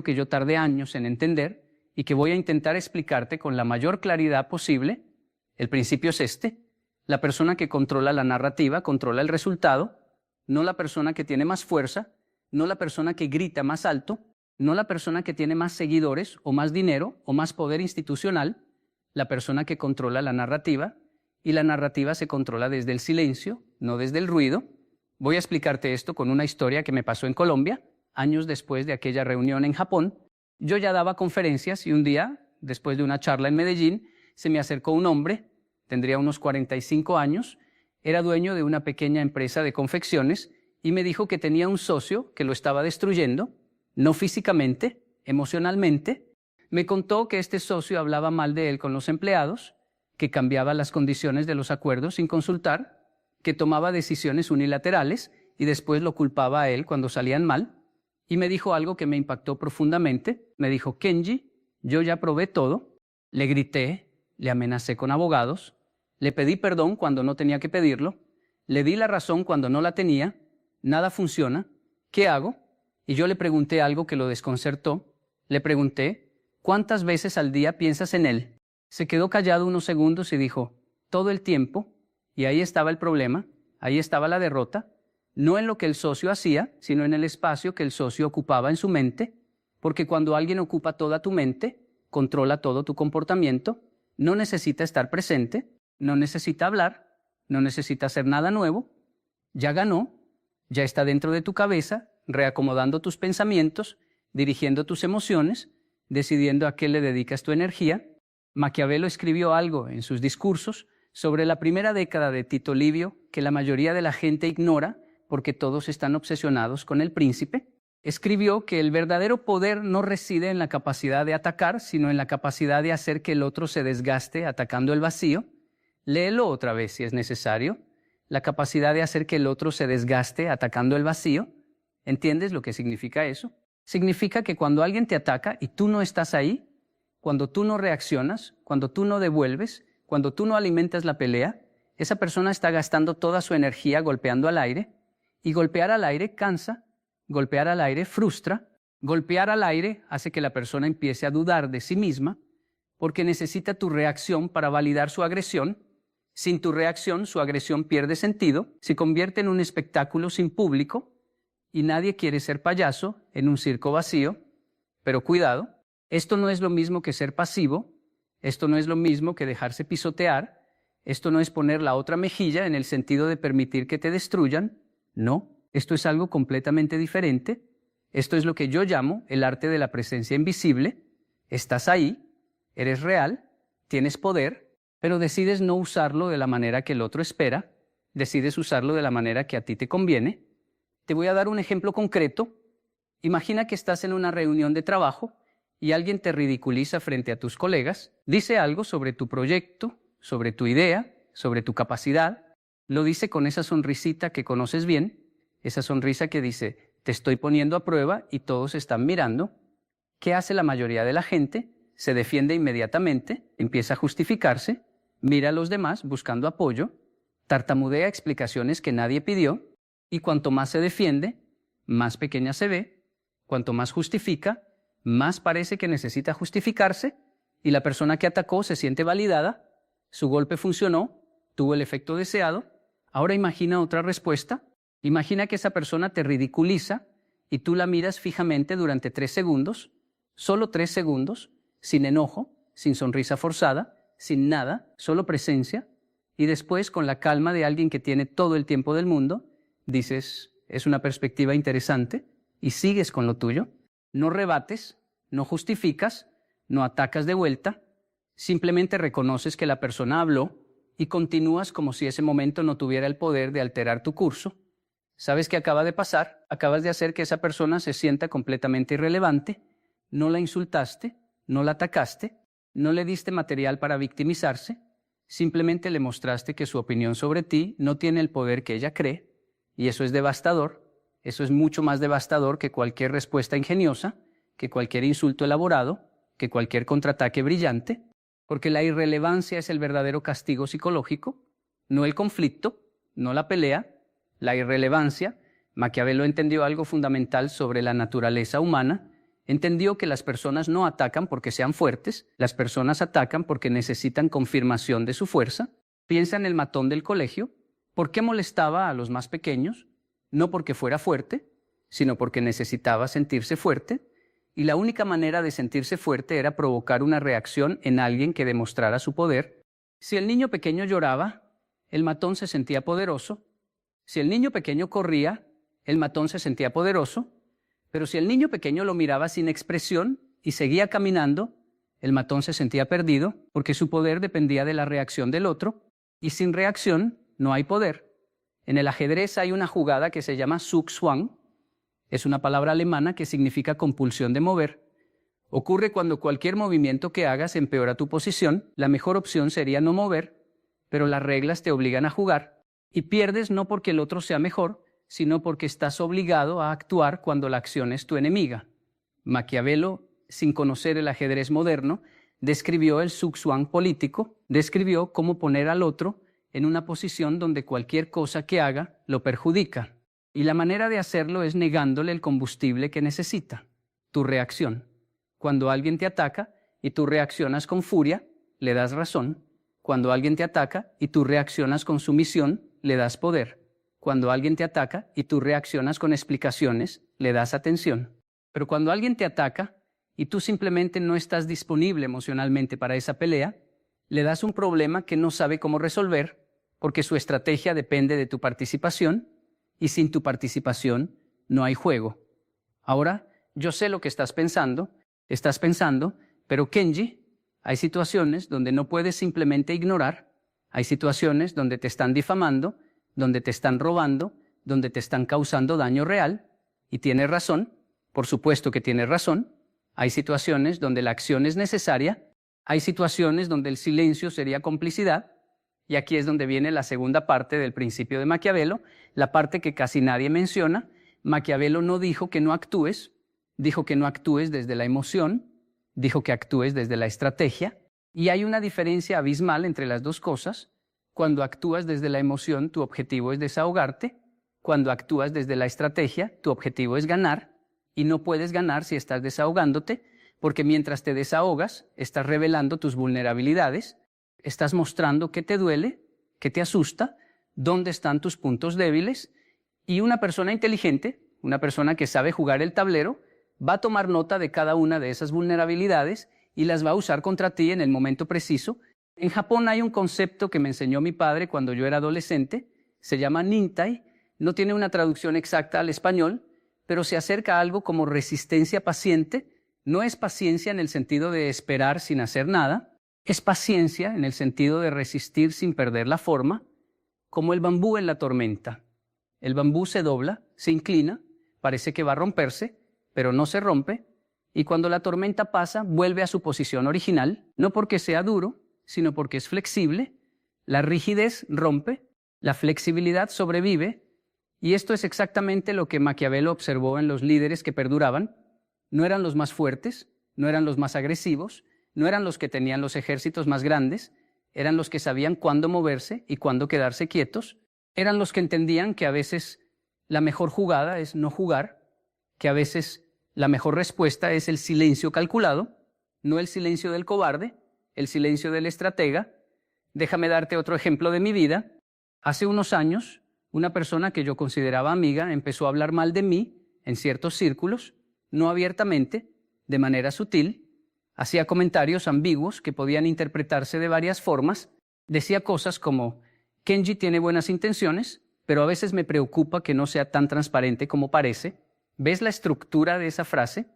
que yo tardé años en entender y que voy a intentar explicarte con la mayor claridad posible. El principio es este: la persona que controla la narrativa controla el resultado, no la persona que tiene más fuerza, no la persona que grita más alto, no la persona que tiene más seguidores o más dinero o más poder institucional, la persona que controla la narrativa, y la narrativa se controla desde el silencio, no desde el ruido. Voy a explicarte esto con una historia que me pasó en Colombia, años después de aquella reunión en Japón. Yo ya daba conferencias y un día, después de una charla en Medellín, se me acercó un hombre, tendría unos 45 años, era dueño de una pequeña empresa de confecciones y me dijo que tenía un socio que lo estaba destruyendo, no físicamente, emocionalmente. Me contó que este socio hablaba mal de él con los empleados, que cambiaba las condiciones de los acuerdos sin consultar, que tomaba decisiones unilaterales y después lo culpaba a él cuando salían mal. Y me dijo algo que me impactó profundamente. Me dijo: Kenji, yo ya probé todo. Le grité, le amenacé con abogados, le pedí perdón cuando no tenía que pedirlo, le di la razón cuando no la tenía, nada funciona, ¿qué hago? Y yo le pregunté algo que lo desconcertó. Le pregunté: ¿cuántas veces al día piensas en él? Se quedó callado unos segundos y dijo: todo el tiempo. Y ahí estaba el problema, ahí estaba la derrota, no en lo que el socio hacía, sino en el espacio que el socio ocupaba en su mente, porque cuando alguien ocupa toda tu mente, controla todo tu comportamiento, no necesita estar presente, no necesita hablar, no necesita hacer nada nuevo, ya ganó, ya está dentro de tu cabeza, reacomodando tus pensamientos, dirigiendo tus emociones, decidiendo a qué le dedicas tu energía. Maquiavelo escribió algo en sus discursos sobre la primera década de Tito Livio que la mayoría de la gente ignora porque todos están obsesionados con el príncipe. Escribió que el verdadero poder no reside en la capacidad de atacar, sino en la capacidad de hacer que el otro se desgaste atacando el vacío. Léelo otra vez si es necesario. La capacidad de hacer que el otro se desgaste atacando el vacío. ¿Entiendes lo que significa eso? Significa que cuando alguien te ataca y tú no estás ahí, cuando tú no reaccionas, cuando tú no devuelves, cuando tú no alimentas la pelea, esa persona está gastando toda su energía golpeando al aire, y golpear al aire cansa, golpear al aire frustra, golpear al aire hace que la persona empiece a dudar de sí misma, porque necesita tu reacción para validar su agresión. Sin tu reacción, su agresión pierde sentido, se convierte en un espectáculo sin público, y nadie quiere ser payaso en un circo vacío. Pero cuidado, esto no es lo mismo que ser pasivo, esto no es lo mismo que dejarse pisotear, esto no es poner la otra mejilla en el sentido de permitir que te destruyan, no, esto es algo completamente diferente. Esto es lo que yo llamo el arte de la presencia invisible. Estás ahí, eres real, tienes poder, pero decides no usarlo de la manera que el otro espera, decides usarlo de la manera que a ti te conviene. Te voy a dar un ejemplo concreto. Imagina que estás en una reunión de trabajo y alguien te ridiculiza frente a tus colegas, dice algo sobre tu proyecto, sobre tu idea, sobre tu capacidad. Lo dice con esa sonrisita que conoces bien, esa sonrisa que dice, te estoy poniendo a prueba y todos están mirando. ¿Qué hace la mayoría de la gente? Se defiende inmediatamente, empieza a justificarse, mira a los demás buscando apoyo, tartamudea explicaciones que nadie pidió, y cuanto más se defiende, más pequeña se ve, cuanto más justifica, más parece que necesita justificarse, y la persona que atacó se siente validada, su golpe funcionó, tuvo el efecto deseado. Ahora imagina otra respuesta, imagina que esa persona te ridiculiza y tú la miras fijamente durante 3 segundos, solo 3 segundos, sin enojo, sin sonrisa forzada, sin nada, solo presencia, y después con la calma de alguien que tiene todo el tiempo del mundo, dices, es una perspectiva interesante, y sigues con lo tuyo. No rebates, no justificas, no atacas de vuelta, simplemente reconoces que la persona habló y continúas como si ese momento no tuviera el poder de alterar tu curso. ¿Sabes qué acaba de pasar? Acabas de hacer que esa persona se sienta completamente irrelevante, no la insultaste, no la atacaste, no le diste material para victimizarse, simplemente le mostraste que su opinión sobre ti no tiene el poder que ella cree, y eso es devastador, eso es mucho más devastador que cualquier respuesta ingeniosa, que cualquier insulto elaborado, que cualquier contraataque brillante, porque la irrelevancia es el verdadero castigo psicológico, no el conflicto, no la pelea, la irrelevancia. Maquiavelo entendió algo fundamental sobre la naturaleza humana, entendió que las personas no atacan porque sean fuertes, las personas atacan porque necesitan confirmación de su fuerza. Piensa en el matón del colegio. ¿Por qué molestaba a los más pequeños? No porque fuera fuerte, sino porque necesitaba sentirse fuerte, y la única manera de sentirse fuerte era provocar una reacción en alguien que demostrara su poder. Si el niño pequeño lloraba, el matón se sentía poderoso. Si el niño pequeño corría, el matón se sentía poderoso. Pero si el niño pequeño lo miraba sin expresión y seguía caminando, el matón se sentía perdido porque su poder dependía de la reacción del otro, y sin reacción no hay poder. En el ajedrez hay una jugada que se llama Zugzwang. Es una palabra alemana que significa compulsión de mover. Ocurre cuando cualquier movimiento que hagas empeora tu posición. La mejor opción sería no mover, pero las reglas te obligan a jugar. Y pierdes no porque el otro sea mejor, sino porque estás obligado a actuar cuando la acción es tu enemiga. Maquiavelo, sin conocer el ajedrez moderno, describió el Zugzwang político, describió cómo poner al otro en una posición donde cualquier cosa que haga lo perjudica. Y la manera de hacerlo es negándole el combustible que necesita, tu reacción. Cuando alguien te ataca y tú reaccionas con furia, le das razón. Cuando alguien te ataca y tú reaccionas con sumisión, le das poder. Cuando alguien te ataca y tú reaccionas con explicaciones, le das atención. Pero cuando alguien te ataca y tú simplemente no estás disponible emocionalmente para esa pelea, le das un problema que no sabe cómo resolver porque su estrategia depende de tu participación, y sin tu participación no hay juego. Ahora, yo sé lo que estás pensando, pero Kenji, hay situaciones donde no puedes simplemente ignorar, hay situaciones donde te están difamando, donde te están robando, donde te están causando daño real, y tienes razón, por supuesto que tienes razón. Hay situaciones donde la acción es necesaria, hay situaciones donde el silencio sería complicidad, y aquí es donde viene la segunda parte del principio de Maquiavelo, la parte que casi nadie menciona. Maquiavelo no dijo que no actúes, dijo que no actúes desde la emoción, dijo que actúes desde la estrategia, y hay una diferencia abismal entre las dos cosas. Cuando actúas desde la emoción, tu objetivo es desahogarte. Cuando actúas desde la estrategia, tu objetivo es ganar, y no puedes ganar si estás desahogándote, porque mientras te desahogas, estás revelando tus vulnerabilidades, estás mostrando qué te duele, qué te asusta, dónde están tus puntos débiles, y una persona inteligente, una persona que sabe jugar el tablero, va a tomar nota de cada una de esas vulnerabilidades y las va a usar contra ti en el momento preciso. En Japón hay un concepto que me enseñó mi padre cuando yo era adolescente, se llama nintai, no tiene una traducción exacta al español, pero se acerca a algo como resistencia paciente. No es paciencia en el sentido de esperar sin hacer nada, es paciencia en el sentido de resistir sin perder la forma, como el bambú en la tormenta. El bambú se dobla, se inclina, parece que va a romperse, pero no se rompe, y cuando la tormenta pasa, vuelve a su posición original, no porque sea duro, sino porque es flexible. La rigidez rompe, la flexibilidad sobrevive, y esto es exactamente lo que Maquiavelo observó en los líderes que perduraban. No eran los más fuertes, no eran los más agresivos, no eran los que tenían los ejércitos más grandes, eran los que sabían cuándo moverse y cuándo quedarse quietos, eran los que entendían que a veces la mejor jugada es no jugar, que a veces la mejor respuesta es el silencio calculado, no el silencio del cobarde, el silencio del estratega. Déjame darte otro ejemplo de mi vida. Hace unos años, una persona que yo consideraba amiga empezó a hablar mal de mí en ciertos círculos, no abiertamente, de manera sutil. Hacía comentarios ambiguos que podían interpretarse de varias formas. Decía cosas como: Kenji tiene buenas intenciones, pero a veces me preocupa que no sea tan transparente como parece. ¿Ves la estructura de esa frase?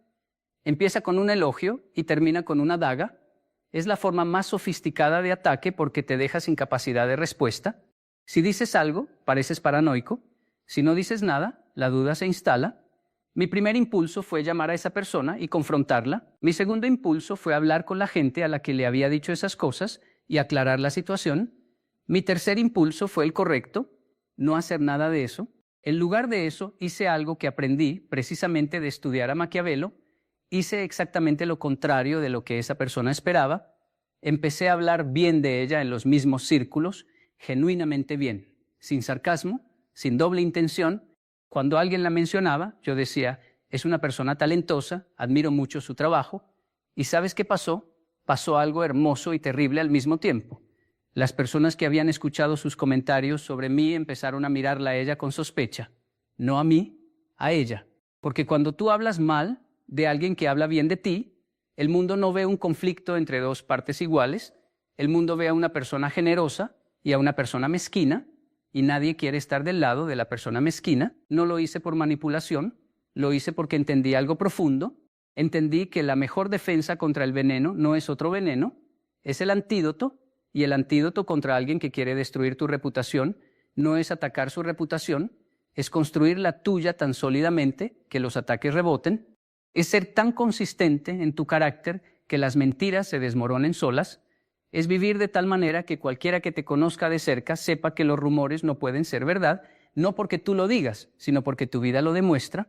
Empieza con un elogio y termina con una daga. Es la forma más sofisticada de ataque porque te deja sin capacidad de respuesta. Si dices algo, pareces paranoico. Si no dices nada, la duda se instala. Mi primer impulso fue llamar a esa persona y confrontarla. Mi segundo impulso fue hablar con la gente a la que le había dicho esas cosas y aclarar la situación. Mi tercer impulso fue el correcto, no hacer nada de eso. En lugar de eso, hice algo que aprendí precisamente de estudiar a Maquiavelo. Hice exactamente lo contrario de lo que esa persona esperaba. Empecé a hablar bien de ella en los mismos círculos, genuinamente bien, sin sarcasmo, sin doble intención. Cuando alguien la mencionaba, yo decía: es una persona talentosa, admiro mucho su trabajo. ¿Y sabes qué pasó? Pasó algo hermoso y terrible al mismo tiempo. Las personas que habían escuchado sus comentarios sobre mí empezaron a mirarla a ella con sospecha. No a mí, a ella. Porque cuando tú hablas mal de alguien que habla bien de ti, el mundo no ve un conflicto entre dos partes iguales. El mundo ve a una persona generosa y a una persona mezquina, y nadie quiere estar del lado de la persona mezquina. No lo hice por manipulación, lo hice porque entendí algo profundo. Entendí que la mejor defensa contra el veneno no es otro veneno, es el antídoto, y el antídoto contra alguien que quiere destruir tu reputación no es atacar su reputación, es construir la tuya tan sólidamente que los ataques reboten, es ser tan consistente en tu carácter que las mentiras se desmoronen solas, es vivir de tal manera que cualquiera que te conozca de cerca sepa que los rumores no pueden ser verdad, no porque tú lo digas, sino porque tu vida lo demuestra.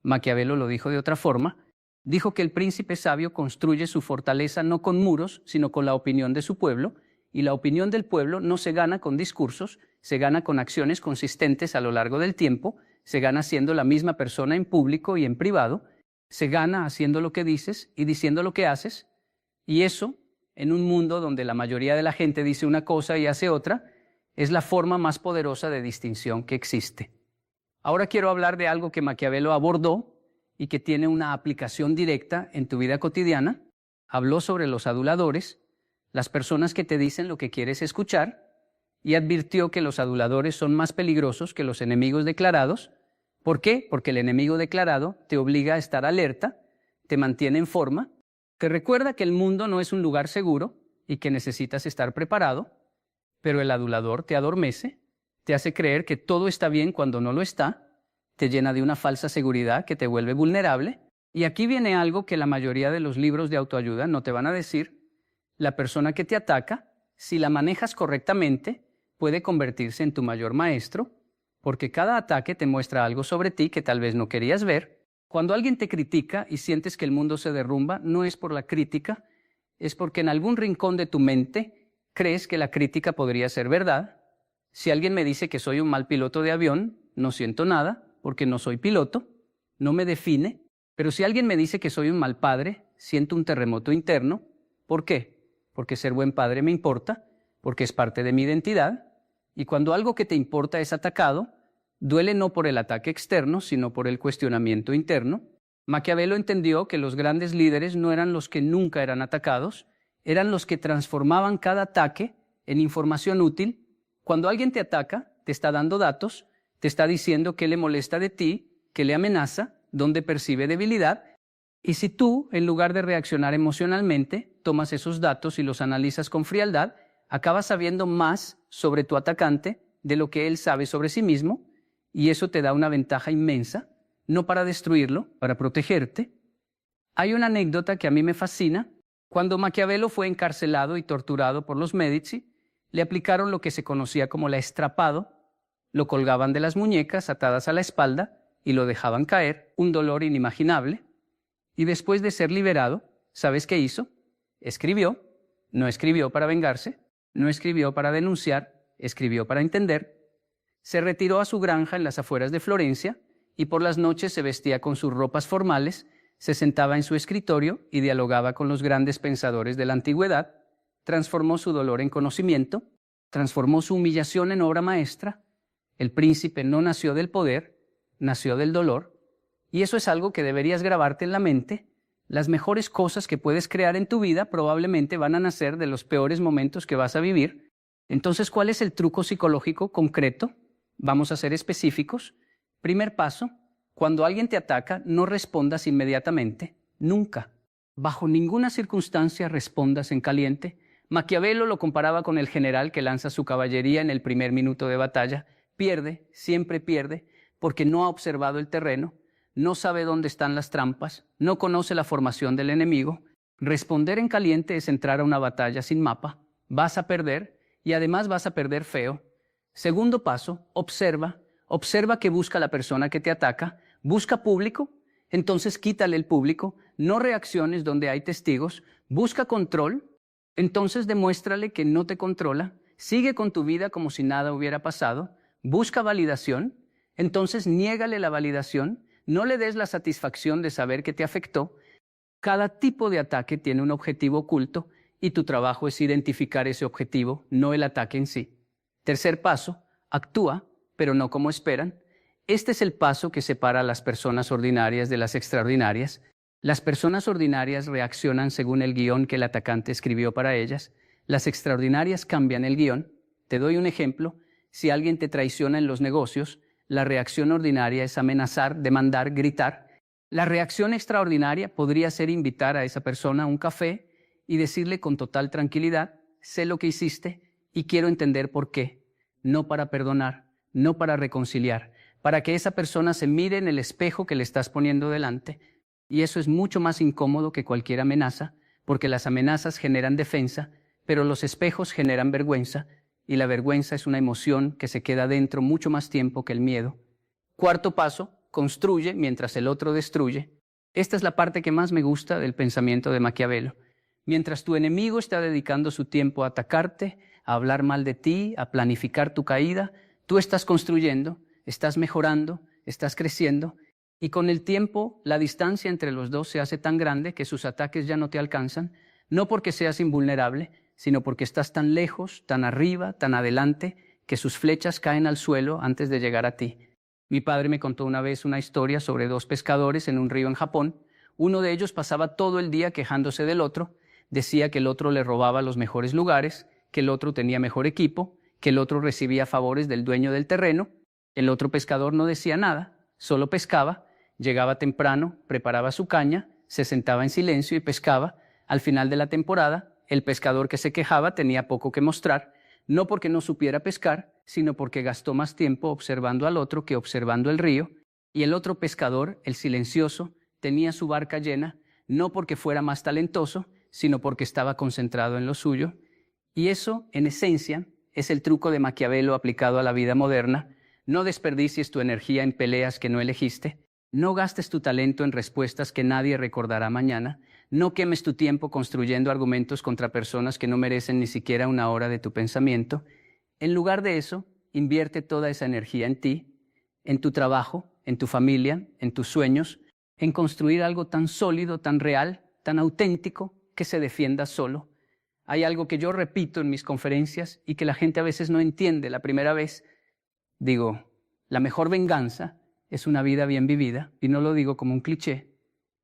Maquiavelo lo dijo de otra forma. Dijo que el príncipe sabio construye su fortaleza no con muros, sino con la opinión de su pueblo, y la opinión del pueblo no se gana con discursos, se gana con acciones consistentes a lo largo del tiempo, se gana siendo la misma persona en público y en privado, se gana haciendo lo que dices y diciendo lo que haces, y eso, en un mundo donde la mayoría de la gente dice una cosa y hace otra, es la forma más poderosa de distinción que existe. Ahora quiero hablar de algo que Maquiavelo abordó y que tiene una aplicación directa en tu vida cotidiana. Habló sobre los aduladores, las personas que te dicen lo que quieres escuchar, y advirtió que los aduladores son más peligrosos que los enemigos declarados. ¿Por qué? Porque el enemigo declarado te obliga a estar alerta, te mantiene en forma, te recuerda que el mundo no es un lugar seguro y que necesitas estar preparado, pero el adulador te adormece, te hace creer que todo está bien cuando no lo está, te llena de una falsa seguridad que te vuelve vulnerable. Y aquí viene algo que la mayoría de los libros de autoayuda no te van a decir. La persona que te ataca, si la manejas correctamente, puede convertirse en tu mayor maestro, porque cada ataque te muestra algo sobre ti que tal vez no querías ver. Cuando alguien te critica y sientes que el mundo se derrumba, no es por la crítica, es porque en algún rincón de tu mente crees que la crítica podría ser verdad. Si alguien me dice que soy un mal piloto de avión, no siento nada, porque no soy piloto, no me define. Pero si alguien me dice que soy un mal padre, siento un terremoto interno. ¿Por qué? Porque ser buen padre me importa, porque es parte de mi identidad, y cuando algo que te importa es atacado, duele no por el ataque externo, sino por el cuestionamiento interno. Maquiavelo entendió que los grandes líderes no eran los que nunca eran atacados, eran los que transformaban cada ataque en información útil. Cuando alguien te ataca, te está dando datos, te está diciendo qué le molesta de ti, qué le amenaza, dónde percibe debilidad. Y si tú, en lugar de reaccionar emocionalmente, tomas esos datos y los analizas con frialdad, acabas sabiendo más sobre tu atacante de lo que él sabe sobre sí mismo, y eso te da una ventaja inmensa, no para destruirlo, para protegerte. Hay una anécdota que a mí me fascina. Cuando Maquiavelo fue encarcelado y torturado por los Médici, Le aplicaron lo que se conocía como la estrapado, lo colgaban de las muñecas atadas a la espalda y lo dejaban caer, un dolor inimaginable. Y después de ser liberado, ¿sabes qué hizo? Escribió, no escribió para vengarse, no escribió para denunciar, escribió para entender. Se retiró a su granja en las afueras de Florencia y por las noches se vestía con sus ropas formales, se sentaba en su escritorio y dialogaba con los grandes pensadores de la antigüedad, transformó su dolor en conocimiento, transformó su humillación en obra maestra. El príncipe no nació del poder, nació del dolor, y eso es algo que deberías grabarte en la mente. Las mejores cosas que puedes crear en tu vida probablemente van a nacer de los peores momentos que vas a vivir. Entonces, ¿cuál es el truco psicológico concreto? Vamos a ser específicos. Primer paso, cuando alguien te ataca, no respondas inmediatamente, nunca. Bajo ninguna circunstancia respondas en caliente. Maquiavelo lo comparaba con el general que lanza su caballería en el primer minuto de batalla. Pierde, siempre pierde, porque no ha observado el terreno, no sabe dónde están las trampas, no conoce la formación del enemigo. Responder en caliente es entrar a una batalla sin mapa. Vas a perder y además vas a perder feo. Segundo paso, observa. Observa qué busca la persona que te ataca. Busca público, entonces quítale el público. No reacciones donde hay testigos. Busca control, entonces demuéstrale que no te controla. Sigue con tu vida como si nada hubiera pasado. Busca validación, entonces niégale la validación. No le des la satisfacción de saber que te afectó. Cada tipo de ataque tiene un objetivo oculto y tu trabajo es identificar ese objetivo, no el ataque en sí. Tercer paso, actúa, pero no como esperan. Este es el paso que separa a las personas ordinarias de las extraordinarias. Las personas ordinarias reaccionan según el guión que el atacante escribió para ellas. Las extraordinarias cambian el guión. Te doy un ejemplo. Si alguien te traiciona en los negocios, la reacción ordinaria es amenazar, demandar, gritar. La reacción extraordinaria podría ser invitar a esa persona a un café y decirle con total tranquilidad, sé lo que hiciste y quiero entender por qué. No para perdonar, no para reconciliar, para que esa persona se mire en el espejo que le estás poniendo delante. Y eso es mucho más incómodo que cualquier amenaza, porque las amenazas generan defensa, pero los espejos generan vergüenza, y la vergüenza es una emoción que se queda dentro mucho más tiempo que el miedo. Cuarto paso, construye mientras el otro destruye. Esta es la parte que más me gusta del pensamiento de Maquiavelo. Mientras tu enemigo está dedicando su tiempo a atacarte, a hablar mal de ti, a planificar tu caída, tú estás construyendo, estás mejorando, estás creciendo, y con el tiempo la distancia entre los dos se hace tan grande que sus ataques ya no te alcanzan, no porque seas invulnerable, sino porque estás tan lejos, tan arriba, tan adelante, que sus flechas caen al suelo antes de llegar a ti. Mi padre me contó una vez una historia sobre dos pescadores en un río en Japón. Uno de ellos pasaba todo el día quejándose del otro, decía que el otro le robaba los mejores lugares, que el otro tenía mejor equipo, que el otro recibía favores del dueño del terreno. El otro pescador no decía nada, solo pescaba, llegaba temprano, preparaba su caña, se sentaba en silencio y pescaba. Al final de la temporada, el pescador que se quejaba tenía poco que mostrar, no porque no supiera pescar, sino porque gastó más tiempo observando al otro que observando el río, y el otro pescador, el silencioso, tenía su barca llena, no porque fuera más talentoso, sino porque estaba concentrado en lo suyo. Y eso, en esencia, es el truco de Maquiavelo aplicado a la vida moderna. No desperdicies tu energía en peleas que no elegiste, no gastes tu talento en respuestas que nadie recordará mañana, no quemes tu tiempo construyendo argumentos contra personas que no merecen ni siquiera una hora de tu pensamiento. En lugar de eso, invierte toda esa energía en ti, en tu trabajo, en tu familia, en tus sueños, en construir algo tan sólido, tan real, tan auténtico, que se defienda solo. Hay algo que yo repito en mis conferencias y que la gente a veces no entiende la primera vez. Digo, la mejor venganza es una vida bien vivida, y no lo digo como un cliché,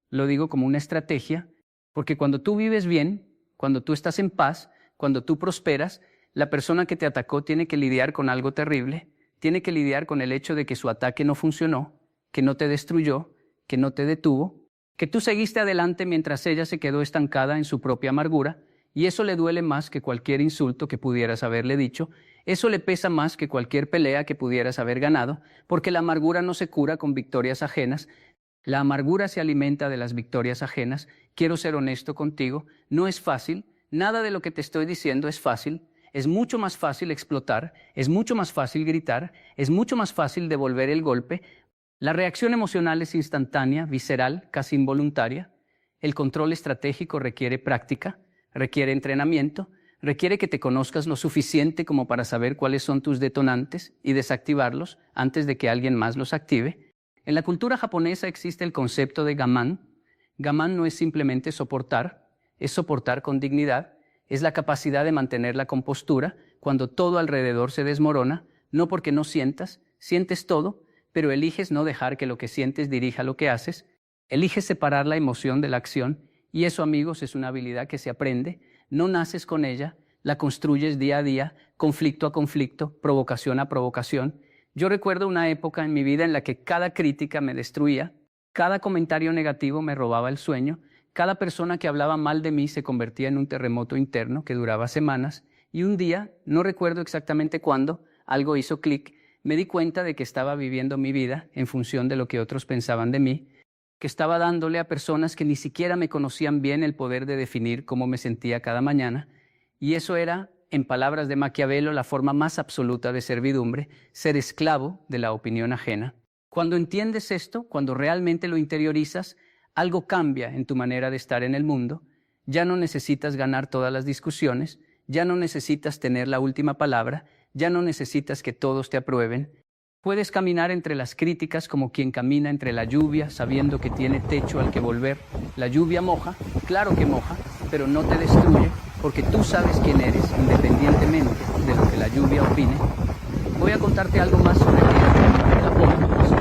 lo digo como una estrategia, porque cuando tú vives bien, cuando tú estás en paz, cuando tú prosperas, la persona que te atacó tiene que lidiar con algo terrible, tiene que lidiar con el hecho de que su ataque no funcionó, que no te destruyó, que no te detuvo, que tú seguiste adelante mientras ella se quedó estancada en su propia amargura, y eso le duele más que cualquier insulto que pudieras haberle dicho, eso le pesa más que cualquier pelea que pudieras haber ganado, porque la amargura no se cura con victorias ajenas, la amargura se alimenta de las victorias ajenas. Quiero ser honesto contigo, no es fácil, nada de lo que te estoy diciendo es fácil. Es mucho más fácil explotar, es mucho más fácil gritar, es mucho más fácil devolver el golpe. La reacción emocional es instantánea, visceral, casi involuntaria. El control estratégico requiere práctica, requiere entrenamiento, requiere que te conozcas lo suficiente como para saber cuáles son tus detonantes y desactivarlos antes de que alguien más los active. En la cultura japonesa existe el concepto de gaman. Gaman no es simplemente soportar, es soportar con dignidad, es la capacidad de mantener la compostura cuando todo alrededor se desmorona, no porque no sientas, sientes todo, pero eliges no dejar que lo que sientes dirija lo que haces, eliges separar la emoción de la acción, y eso, amigos, es una habilidad que se aprende, no naces con ella, la construyes día a día, conflicto a conflicto, provocación a provocación. Yo recuerdo una época en mi vida en la que cada crítica me destruía, cada comentario negativo me robaba el sueño, cada persona que hablaba mal de mí se convertía en un terremoto interno que duraba semanas, y un día, no recuerdo exactamente cuándo, algo hizo clic, me di cuenta de que estaba viviendo mi vida en función de lo que otros pensaban de mí, que estaba dándole a personas que ni siquiera me conocían bien el poder de definir cómo me sentía cada mañana, y eso era, en palabras de Maquiavelo, la forma más absoluta de servidumbre, ser esclavo de la opinión ajena. Cuando entiendes esto, cuando realmente lo interiorizas, algo cambia en tu manera de estar en el mundo. Ya no necesitas ganar todas las discusiones, ya no necesitas tener la última palabra, ya no necesitas que todos te aprueben. Puedes caminar entre las críticas como quien camina entre la lluvia, sabiendo que tiene techo al que volver. La lluvia moja, claro que moja, pero no te destruye, porque tú sabes quién eres, independientemente de lo que la lluvia opine. Voy a contarte algo más sobre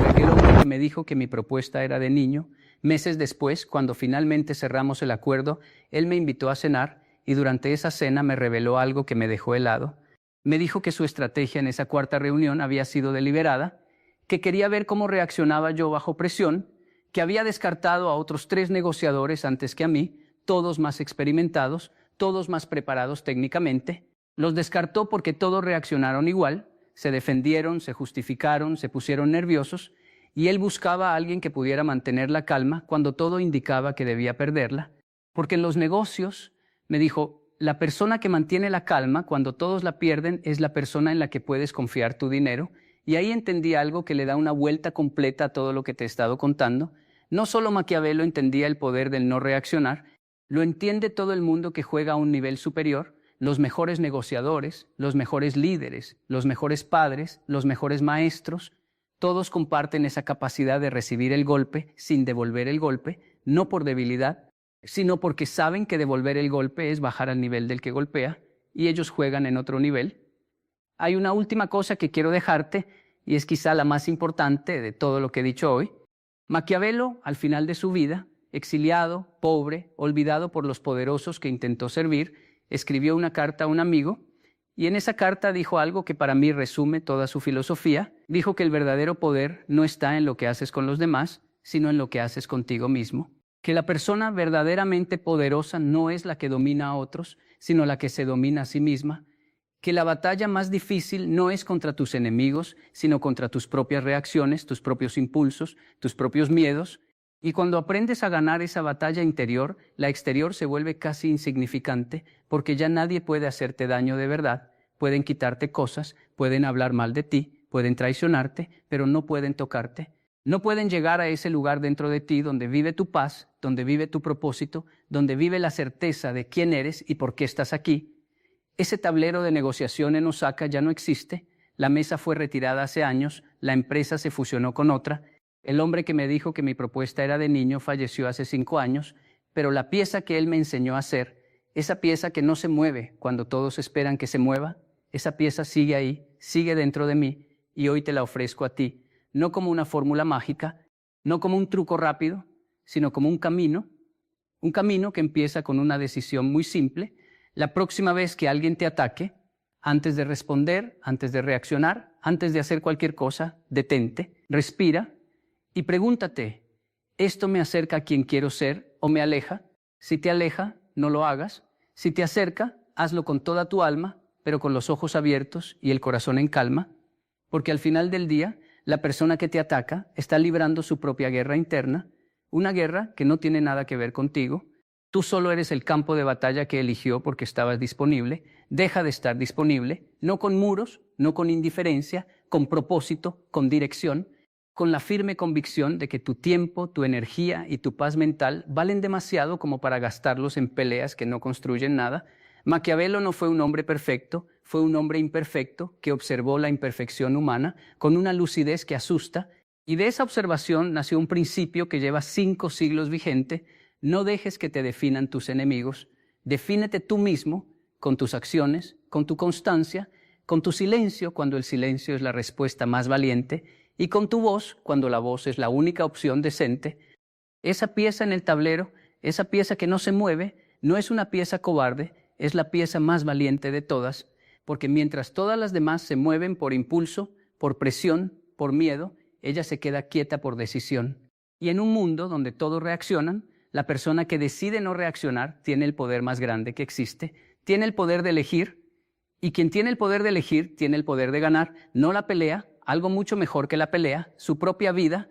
aquel hombre que me dijo que mi propuesta era de niño. Meses después, cuando finalmente cerramos el acuerdo, él me invitó a cenar y durante esa cena me reveló algo que me dejó helado. Me dijo que su estrategia en esa cuarta reunión había sido deliberada, que quería ver cómo reaccionaba yo bajo presión, que había descartado a otros 3 negociadores antes que a mí, todos más experimentados, todos más preparados técnicamente. Los descartó porque todos reaccionaron igual, se defendieron, se justificaron, se pusieron nerviosos, y él buscaba a alguien que pudiera mantener la calma cuando todo indicaba que debía perderla. Porque en los negocios, me dijo, la persona que mantiene la calma cuando todos la pierden es la persona en la que puedes confiar tu dinero. Y ahí entendí algo que le da una vuelta completa a todo lo que te he estado contando. No solo Maquiavelo entendía el poder del no reaccionar, lo entiende todo el mundo que juega a un nivel superior, los mejores negociadores, los mejores líderes, los mejores padres, los mejores maestros. Todos comparten esa capacidad de recibir el golpe sin devolver el golpe, no por debilidad, sino porque saben que devolver el golpe es bajar al nivel del que golpea, y ellos juegan en otro nivel. Hay una última cosa que quiero dejarte, y es quizá la más importante de todo lo que he dicho hoy. Maquiavelo, al final de su vida, exiliado, pobre, olvidado por los poderosos que intentó servir, escribió una carta a un amigo, y en esa carta dijo algo que para mí resume toda su filosofía. Dijo que el verdadero poder no está en lo que haces con los demás, sino en lo que haces contigo mismo. Que la persona verdaderamente poderosa no es la que domina a otros, sino la que se domina a sí misma. Que la batalla más difícil no es contra tus enemigos, sino contra tus propias reacciones, tus propios impulsos, tus propios miedos. Y cuando aprendes a ganar esa batalla interior, la exterior se vuelve casi insignificante, porque ya nadie puede hacerte daño de verdad. Pueden quitarte cosas, pueden hablar mal de ti, pueden traicionarte, pero no pueden tocarte. No pueden llegar a ese lugar dentro de ti donde vive tu paz, donde vive tu propósito, donde vive la certeza de quién eres y por qué estás aquí. Ese tablero de negociación en Osaka ya no existe, la mesa fue retirada hace años, la empresa se fusionó con otra, el hombre que me dijo que mi propuesta era de niño falleció hace 5 años, pero la pieza que él me enseñó a hacer, esa pieza que no se mueve cuando todos esperan que se mueva, esa pieza sigue ahí, sigue dentro de mí y hoy te la ofrezco a ti. No como una fórmula mágica, no como un truco rápido, sino como un camino que empieza con una decisión muy simple. La próxima vez que alguien te ataque, antes de responder, antes de reaccionar, antes de hacer cualquier cosa, detente, respira y pregúntate, ¿esto me acerca a quien quiero ser o me aleja? Si te aleja, no lo hagas. Si te acerca, hazlo con toda tu alma, pero con los ojos abiertos y el corazón en calma, porque al final del día, la persona que te ataca está librando su propia guerra interna, una guerra que no tiene nada que ver contigo. Tú solo eres el campo de batalla que eligió porque estabas disponible. Deja de estar disponible, no con muros, no con indiferencia, con propósito, con dirección, con la firme convicción de que tu tiempo, tu energía y tu paz mental valen demasiado como para gastarlos en peleas que no construyen nada. Maquiavelo no fue un hombre perfecto, fue un hombre imperfecto que observó la imperfección humana con una lucidez que asusta, y de esa observación nació un principio que lleva 5 siglos vigente: no dejes que te definan tus enemigos, defínete tú mismo con tus acciones, con tu constancia, con tu silencio cuando el silencio es la respuesta más valiente, y con tu voz cuando la voz es la única opción decente. Esa pieza en el tablero, esa pieza que no se mueve, no es una pieza cobarde, es la pieza más valiente de todas, porque mientras todas las demás se mueven por impulso, por presión, por miedo, ella se queda quieta por decisión. Y en un mundo donde todos reaccionan, la persona que decide no reaccionar tiene el poder más grande que existe, tiene el poder de elegir, y quien tiene el poder de elegir tiene el poder de ganar, no la pelea, algo mucho mejor que la pelea, su propia vida,